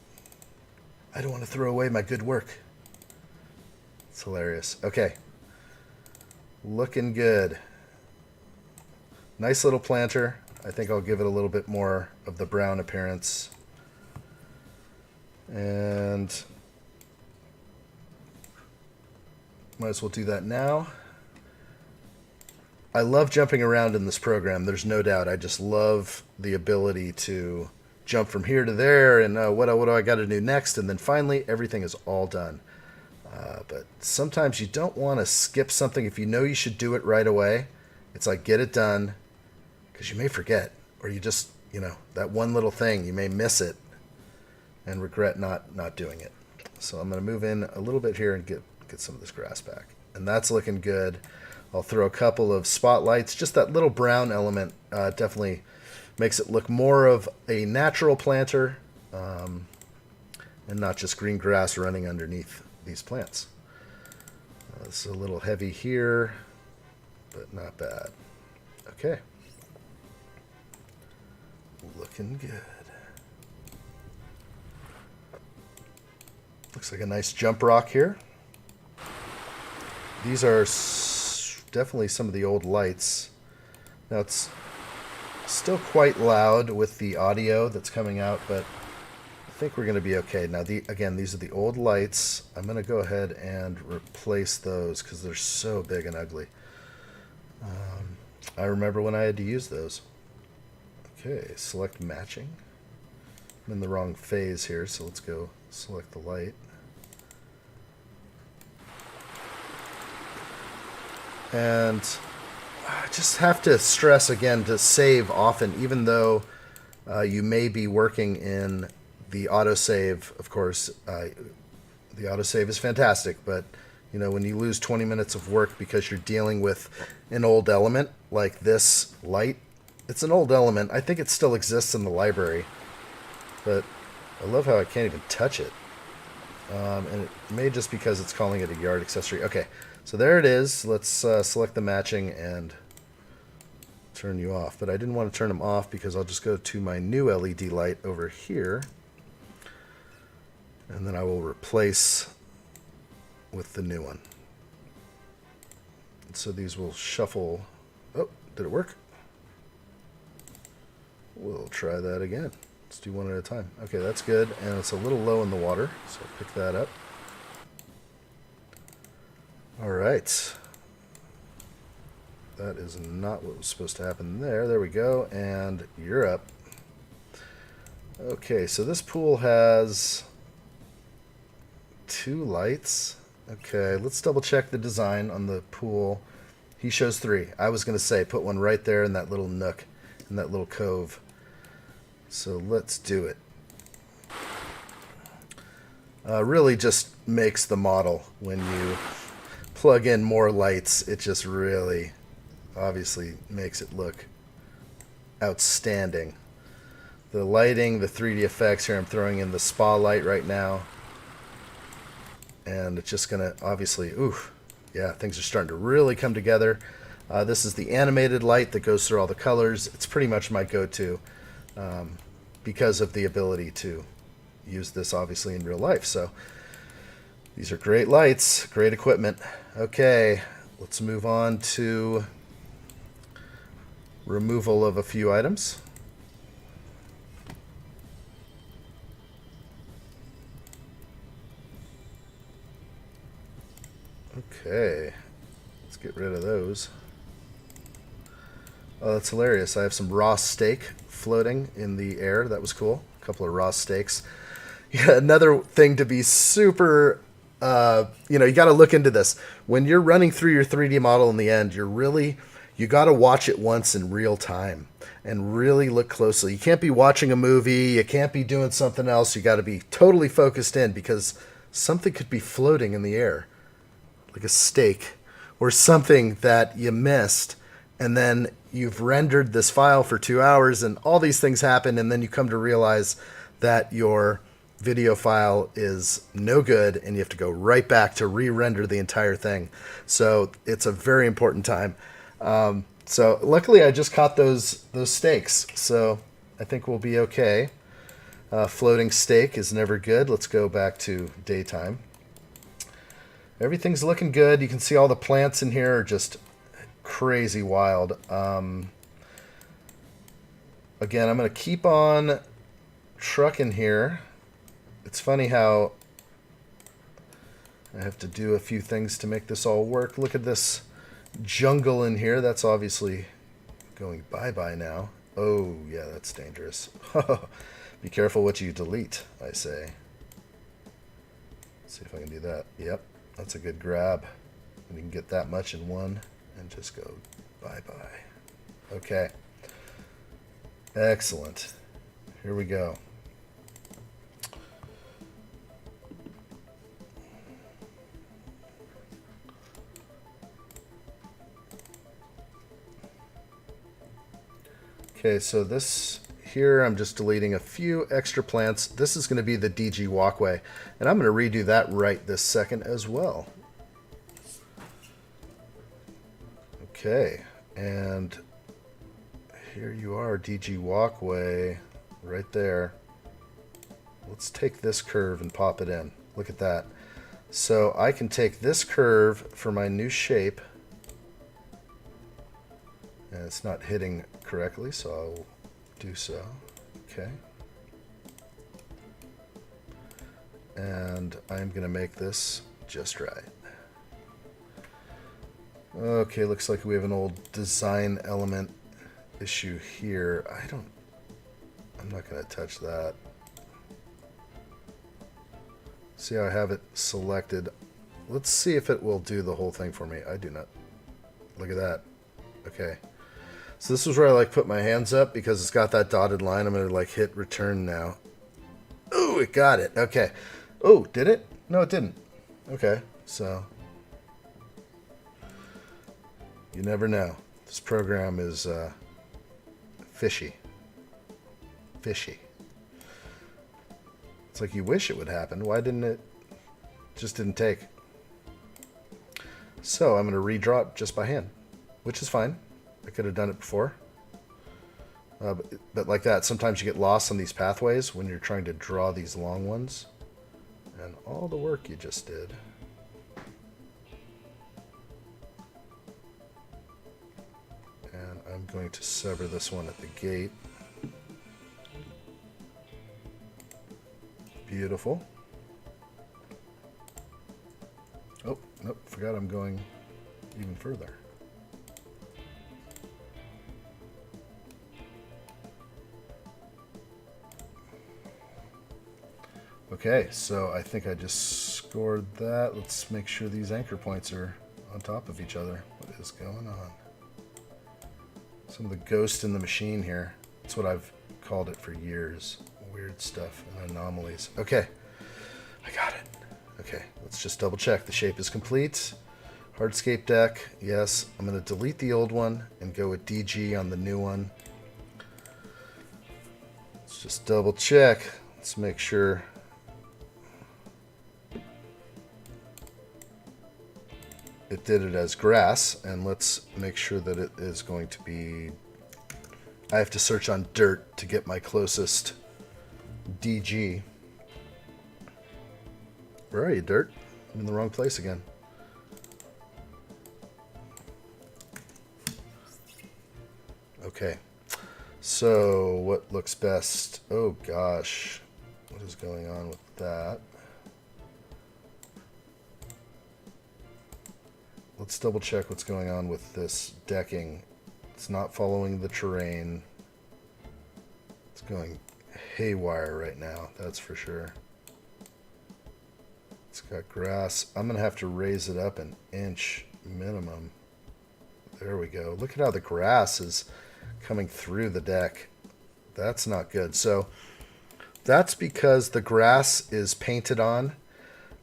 I don't want to throw away my good work. It's hilarious. Okay. Looking good. Nice little planter. I think I'll give it a little bit more of the brown appearance. And might as well do that now. I love jumping around in this program. There's no doubt. I just love the ability to jump from here to there and what do I got to do next? And then finally, everything is all done. But sometimes you don't want to skip something if you know you should do it right away. It's like, get it done, because you may forget, or you just, that one little thing, you may miss it and regret not doing it. So I'm going to move in a little bit here and get some of this grass back. And that's looking good. I'll throw a couple of spotlights. Just that little brown element definitely makes it look more of a natural planter and not just green grass running underneath these plants. This is a little heavy here, but not bad. Okay. Looking good. Looks like a nice jump rock here. These are definitely some of the old lights. Now it's still quite loud with the audio that's coming out, but I think we're going to be okay. Now, again, these are the old lights. I'm going to go ahead and replace those because they're so big and ugly. I remember when I had to use those. Okay, select matching. I'm in the wrong phase here, so let's go select the light. And I just have to stress again to save often, even though you may be working in the autosave. Of course, the autosave is fantastic, but when you lose 20 minutes of work because you're dealing with an old element like this light, it's an old element. I think it still exists in the library, but I love how I can't even touch it. And it may just because it's calling it a yard accessory. Okay, so there it is. Let's select the matching and turn you off. But I didn't want to turn them off because I'll just go to my new LED light over here. And then I will replace with the new one. And so these will shuffle. Oh, did it work? We'll try that again. Let's do one at a time. Okay, that's good. And it's a little low in the water, so I'll pick that up. All right. That is not what was supposed to happen there. There we go. And you're up. Okay, so this pool has 2 lights. Okay, let's double check the design on the pool. He shows 3. I was going to say put one right there in that little nook, in that little cove. So let's do it. Really just makes the model when you plug in more lights. It just really obviously makes it look outstanding. The lighting, the 3D effects here, I'm throwing in the spa light right now. And it's just going to obviously, yeah, things are starting to really come together. This is the animated light that goes through all the colors. It's pretty much my go-to because of the ability to use this obviously in real life. So these are great lights, great equipment. Okay, let's move on to removal of a few items. Okay, let's get rid of those. Oh, that's hilarious. I have some raw steak floating in the air. That was cool. A couple of raw steaks. Yeah, another thing to be super, you got to look into this. When you're running through your 3D model in the end, you got to watch it once in real time and really look closely. You can't be watching a movie. You can't be doing something else. You got to be totally focused in because something could be floating in the air, like a steak or something that you missed. And then you've rendered this file for 2 hours and all these things happen. And then you come to realize that your video file is no good and you have to go right back to re-render the entire thing. So it's a very important time. So luckily I just caught those steaks. So I think we'll be okay. Floating steak is never good. Let's go back to daytime. Everything's looking good. You can see all the plants in here are just crazy wild. Again, I'm going to keep on trucking here. It's funny how I have to do a few things to make this all work. Look at this. jungle in here. That's obviously going bye-bye now. Oh, yeah, that's dangerous. Be careful what you delete, I say. Let's see if I can do that. Yep, that's a good grab. And you can get that much in one and just go bye-bye. Okay. Excellent. Here we go. Okay, so this here, I'm just deleting a few extra plants. This is going to be the DG walkway, and I'm going to redo that right this second as well. Okay, and here you are, DG walkway, right there. Let's take this curve and pop it in. Look at that. So I can take this curve for my new shape, and it's not hitting correctly, so I'll do so. Okay. And I'm going to make this just right. Okay, looks like we have an old design element issue here. I'm not going to touch that. See how I have it selected. Let's see if it will do the whole thing for me. I do not. Look at that. Okay. So this is where I like put my hands up because it's got that dotted line. I'm going to like hit return now. Oh, it got it. Okay. Oh, did it? No, it didn't. Okay. So you never know. This program is fishy. Fishy. It's like you wish it would happen. Why didn't it? Just didn't take. So I'm going to redraw it just by hand, which is fine. I could have done it before. But like that, sometimes you get lost on these pathways when you're trying to draw these long ones. And all the work you just did. And I'm going to sever this one at the gate. Beautiful. Oh, nope, forgot I'm going even further. Okay, so I think I just scored that. Let's make sure these anchor points are on top of each other. What is going on? Some of the ghost in the machine here. That's what I've called it for years. Weird stuff and anomalies. Okay, I got it. Okay, let's just double check. The shape is complete. Hardscape deck, yes. I'm going to delete the old one and go with DG on the new one. Let's just double check. Let's make sure. It did it as grass, and let's make sure that it is going to be... I have to search on dirt to get my closest DG. Where are you, dirt? I'm in the wrong place again. Okay. So, what looks best? Oh, gosh. What is going on with that? Let's double check what's going on with this decking. It's not following the terrain. It's going haywire right now, that's for sure. It's got grass. I'm going to have to raise it up an inch minimum. There we go. Look at how the grass is coming through the deck. That's not good. So that's because the grass is painted on.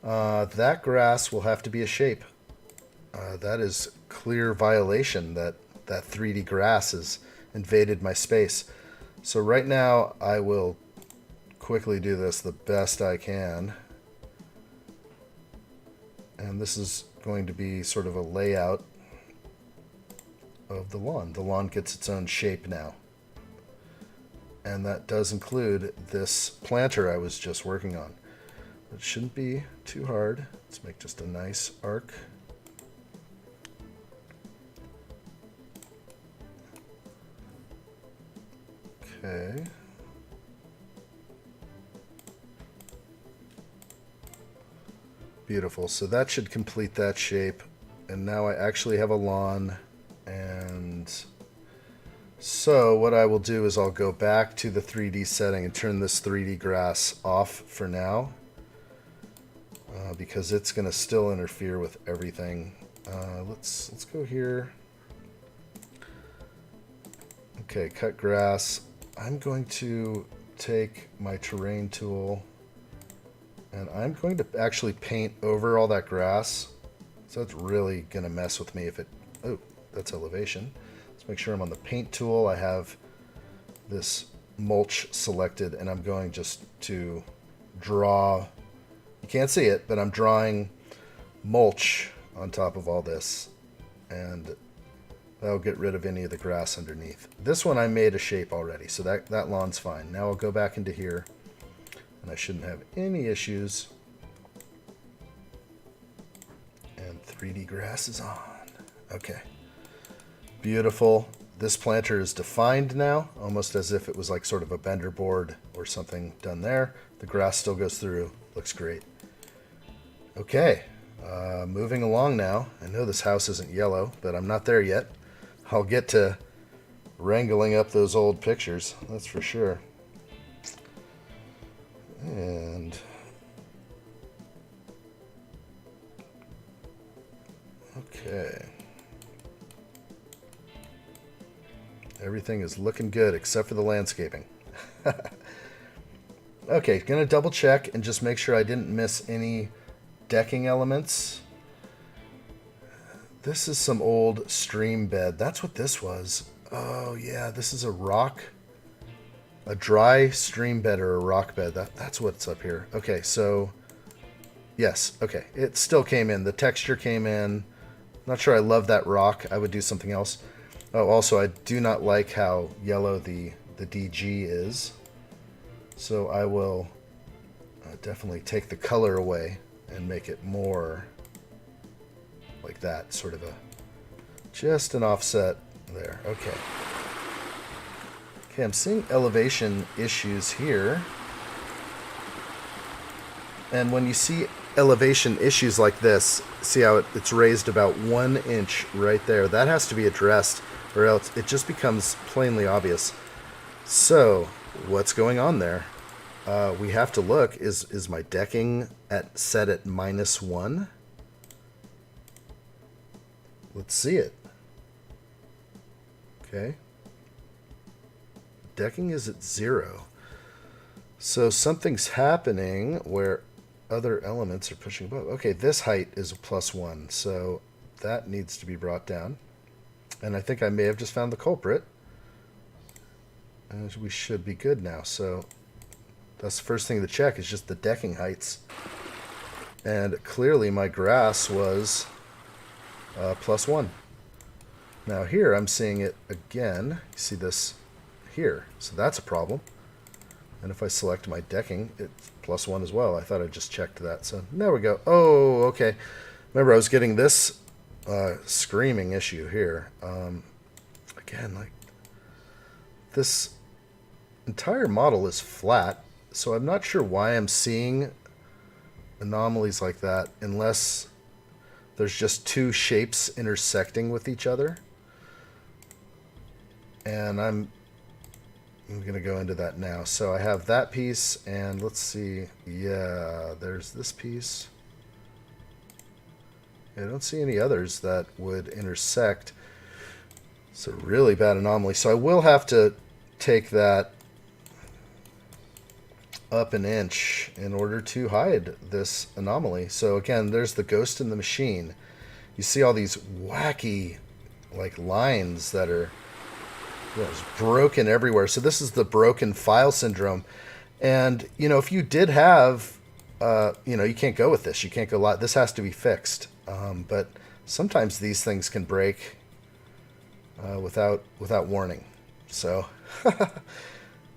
That grass will have to be a shape. That is clear violation that 3D grass has invaded my space. So right now I will quickly do this the best I can. And this is going to be sort of a layout of the lawn. The lawn gets its own shape now. And that does include this planter I was just working on. It shouldn't be too hard. Let's make just a nice arc. Okay. Beautiful. So that should complete that shape. And now I actually have a lawn. And so what I will do is I'll go back to the 3D setting and turn this 3D grass off for now. Because it's going to still interfere with everything. Let's go here. Okay, cut grass. I'm going to take my terrain tool and I'm going to actually paint over all that grass. So that's really going to mess with me if it... Oh, that's elevation. Let's make sure I'm on the paint tool. I have this mulch selected and I'm going just to draw... You can't see it, but I'm drawing mulch on top of all this. And that'll get rid of any of the grass underneath. This one I made a shape already, so that lawn's fine. Now I'll go back into here, and I shouldn't have any issues. And 3D grass is on. Okay. Beautiful. This planter is defined now, almost as if it was like sort of a bender board or something done there. The grass still goes through. Looks great. Okay. Moving along now. I know this house isn't yellow, but I'm not there yet. I'll get to wrangling up those old pictures, that's for sure. And okay. Everything is looking good except for the landscaping. Okay, gonna double check and just make sure I didn't miss any decking elements. This is some old stream bed. That's what this was. Oh yeah, this is a rock. A dry stream bed or a rock bed. That's what's up here. Okay, so yes, okay. It still came in. The texture came in. Not sure I love that rock. I would do something else. Oh, also I do not like how yellow the DG is. So I will definitely take the color away and make it more like that, sort of just an offset there. Okay. Okay, I'm seeing elevation issues here. And when you see elevation issues like this, see how it's raised about 1 inch right there. That has to be addressed or else it just becomes plainly obvious. So, what's going on there? We have to look, is my decking set at -1? Let's see it. Okay. Decking is at 0. So something's happening where other elements are pushing above. Okay, this height is a +1, so that needs to be brought down. And I think I may have just found the culprit. And we should be good now. So that's the first thing to check, is just the decking heights. And clearly my grass was +1. Now here I'm seeing it again. You see this here. So that's a problem. And if I select my decking, it's +1 as well. I thought I just checked that. So there we go. Oh, okay. Remember, I was getting this screaming issue here. Again, like this entire model is flat. So I'm not sure why I'm seeing anomalies like that unless there's just two shapes intersecting with each other. And I'm going to go into that now. So I have that piece, and let's see. Yeah, there's this piece. I don't see any others that would intersect. It's a really bad anomaly. So I will have to take that up 1 inch in order to hide this anomaly. So again, there's the ghost in the machine. You see all these wacky like lines that are just broken everywhere. So this is the broken file syndrome. And you know, if you did have you know, you can't go with this. You can't go live. This has to be fixed. But sometimes these things can break without warning. So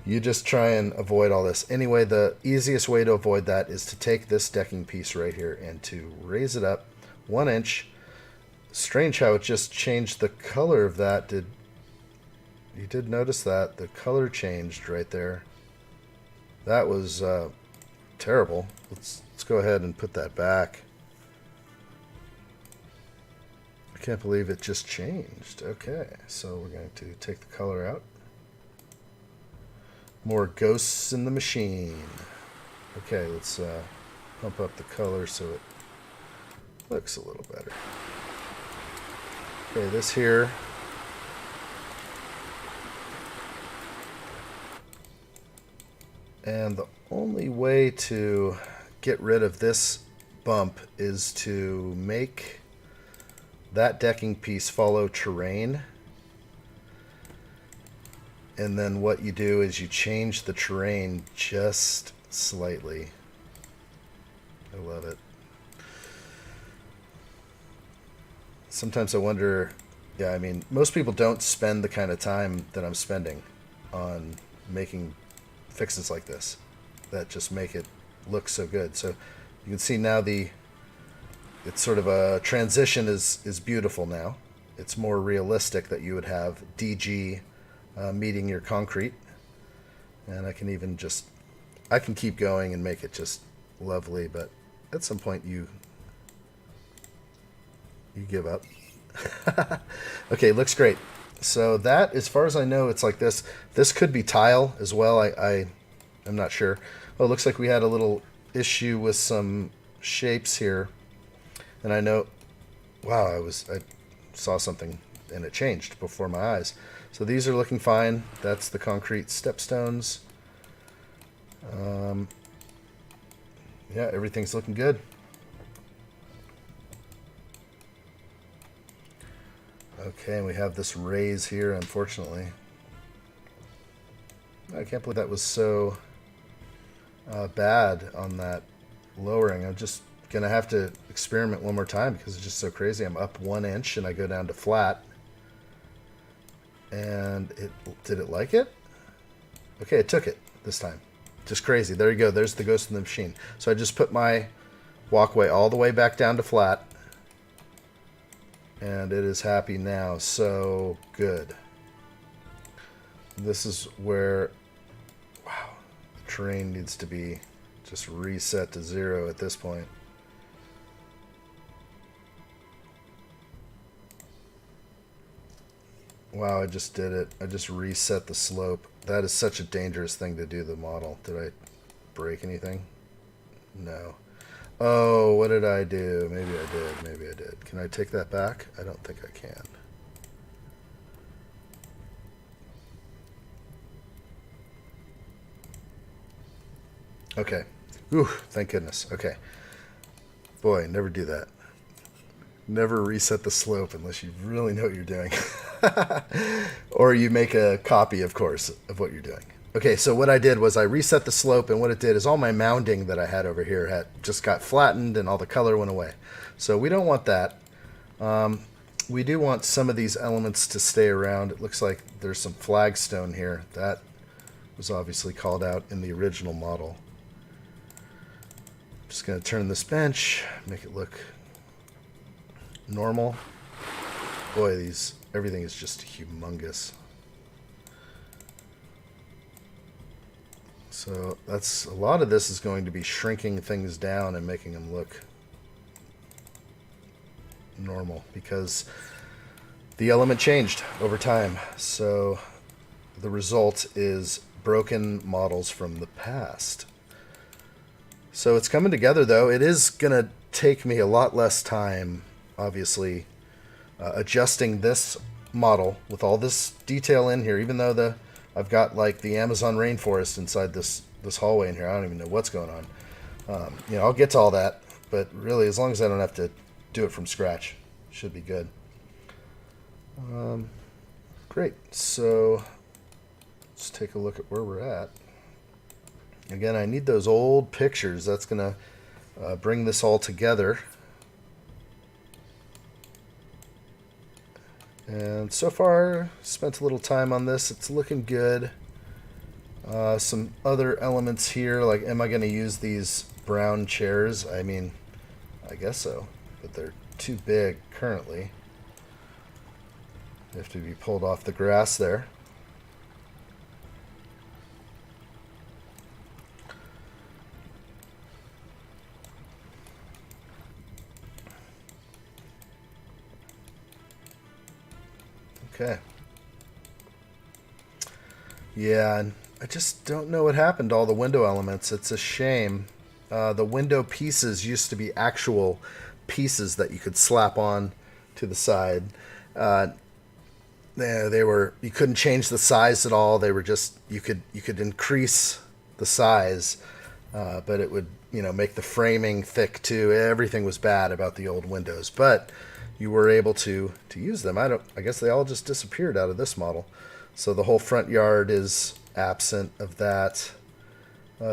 you just try and avoid all this. Anyway, the easiest way to avoid that is to take this decking piece right here and to raise it up 1 inch. Strange how it just changed the color of that. You did notice that? The color changed right there. That was terrible. Let's go ahead and put that back. Can't believe it just changed. Okay, so we're going to take the color out. More ghosts in the machine. Okay, let's pump up the color so it looks a little better. Okay, this here. And the only way to get rid of this bump is to make that decking piece follow terrain. And then what you do is you change the terrain just slightly. I love it. Sometimes I wonder, yeah, I mean, most people don't spend the kind of time that I'm spending on making fixes like this that just make it look so good. So you can see now it's sort of a transition is beautiful now. It's more realistic that you would have DG meeting your concrete. And I can even I can keep going and make it just lovely, but at some point you give up. Okay, looks great. So that, as far as I know, it's like this. This could be tile as well. I'm not sure. Oh, it looks like we had a little issue with some shapes here. And I know, wow, I saw something and it changed before my eyes. So these are looking fine. That's the concrete stepstones. Yeah, everything's looking good. Okay, and we have this raise here, unfortunately. I can't believe that was so bad on that lowering. I'm just going to have to experiment one more time because it's just so crazy. I'm up 1 inch and I go down to flat. And did it like it? Okay, it took it this time. Just crazy. There you go. There's the ghost in the machine. So I just put my walkway all the way back down to flat. And it is happy now. So good. This is where, wow, the terrain needs to be just reset to 0 at this point. Wow, I just did it. I just reset the slope. That is such a dangerous thing to do, the model. Did I break anything? No. Oh, what did I do? Maybe I did. Maybe I did. Can I take that back? I don't think I can. Okay. Ooh, thank goodness. Okay. Boy, never do that. Never reset the slope unless you really know what you're doing. Or you make a copy, of course, of what you're doing. Okay, so what I did was I reset the slope, and what it did is all my mounding that I had over here had just got flattened and all the color went away. So we don't want that. We do want some of these elements to stay around. It looks like there's some flagstone here. That was obviously called out in the original model. I'm just going to turn this bench, make it look normal. Boy, everything is just humongous. So that's a lot of this is going to be shrinking things down and making them look normal because the element changed over time. So the result is broken models from the past. So it's coming together, though. It is going to take me a lot less time, obviously, adjusting this model with all this detail in here, even though I've got like the Amazon rainforest inside this hallway in here. I don't even know what's going on. I'll get to all that, but really, as long as I don't have to do it from scratch, should be good. Great. So let's take a look at where we're at. Again, I need those old pictures. That's going to bring this all together. And so far, spent a little time on this. It's looking good. Some other elements here, like am I going to use these brown chairs? I mean, I guess so, but they're too big currently. They have to be pulled off the grass there. Okay. Yeah, and I just don't know what happened to all the window elements. It's a shame. The window pieces used to be actual pieces that you could slap on to the side. They were, you couldn't change the size at all. They were just, you could increase the size, but it would, make the framing thick too. Everything was bad about the old windows, but you were able to use them. I guess they all just disappeared out of this model. So the whole front yard is absent of that.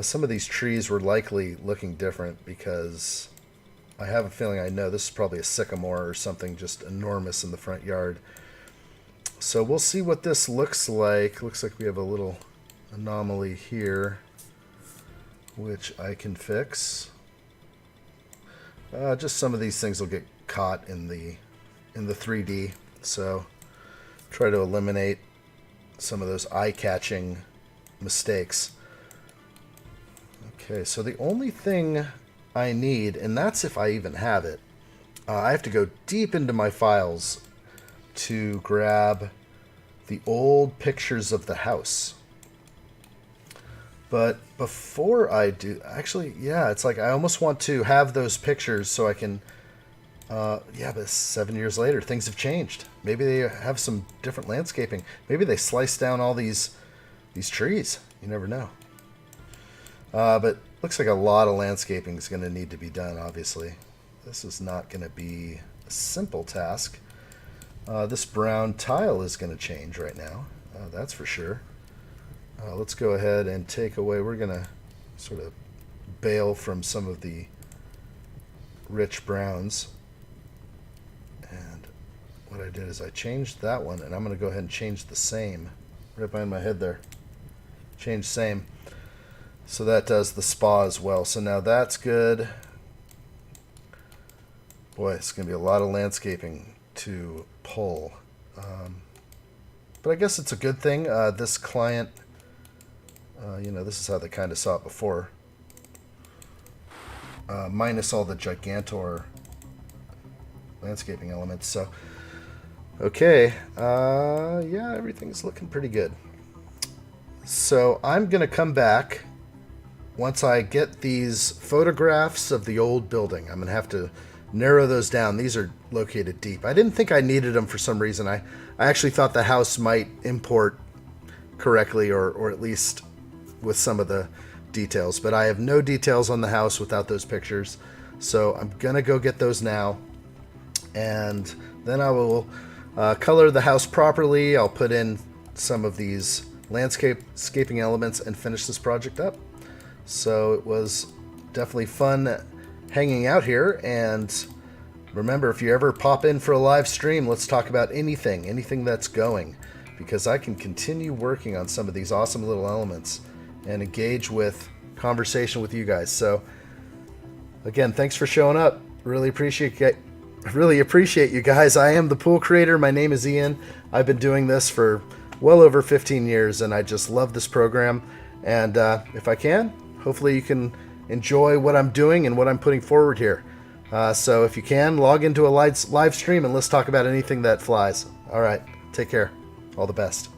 Some of these trees were likely looking different because I have a feeling I know this is probably a sycamore or something just enormous in the front yard. So we'll see what this looks like. Looks like we have a little anomaly here, which I can fix. Just some of these things will get caught in the 3D. So try to eliminate some of those eye-catching mistakes. Okay, so the only thing I need, and that's if I even have it, I have to go deep into my files to grab the old pictures of the house. But before I do, actually, yeah, it's like I almost want to have those pictures so I can, yeah, but 7 years later, things have changed. Maybe they have some different landscaping. Maybe they sliced down all these trees. You never know. But looks like a lot of landscaping is going to need to be done, obviously. This is not going to be a simple task. This brown tile is going to change right now. That's for sure. Let's go ahead and take away. We're going to sort of bail from some of the rich browns. And what I did is I changed that one, and I'm going to go ahead and change the same. Right behind my head there. Change same. So that does the spa as well. So now that's good. Boy, it's going to be a lot of landscaping to pull. But I guess it's a good thing. This client, this is how they kind of saw it before. Minus all the Gigantor landscaping elements. So, okay. Yeah, everything's looking pretty good. So I'm going to come back once I get these photographs of the old building. I'm going to have to narrow those down. These are located deep. I didn't think I needed them for some reason. I actually thought the house might import correctly or at least with some of the details. But I have no details on the house without those pictures. So I'm going to go get those now. And then I will color the house properly. I'll put in some of these landscaping elements and finish this project up. So it was definitely fun hanging out here, and remember, if you ever pop in for a live stream, let's talk about anything that's going, because I can continue working on some of these awesome little elements and engage with conversation with you guys. So again, thanks for showing up. Really appreciate you guys. I am the Pool Creator. My name is Ian. I've been doing this for well over 15 years, and I just love this program. And if I can, hopefully you can enjoy what I'm doing and what I'm putting forward here. So if you can, log into a live stream and let's talk about anything that flies. All right, take care. All the best.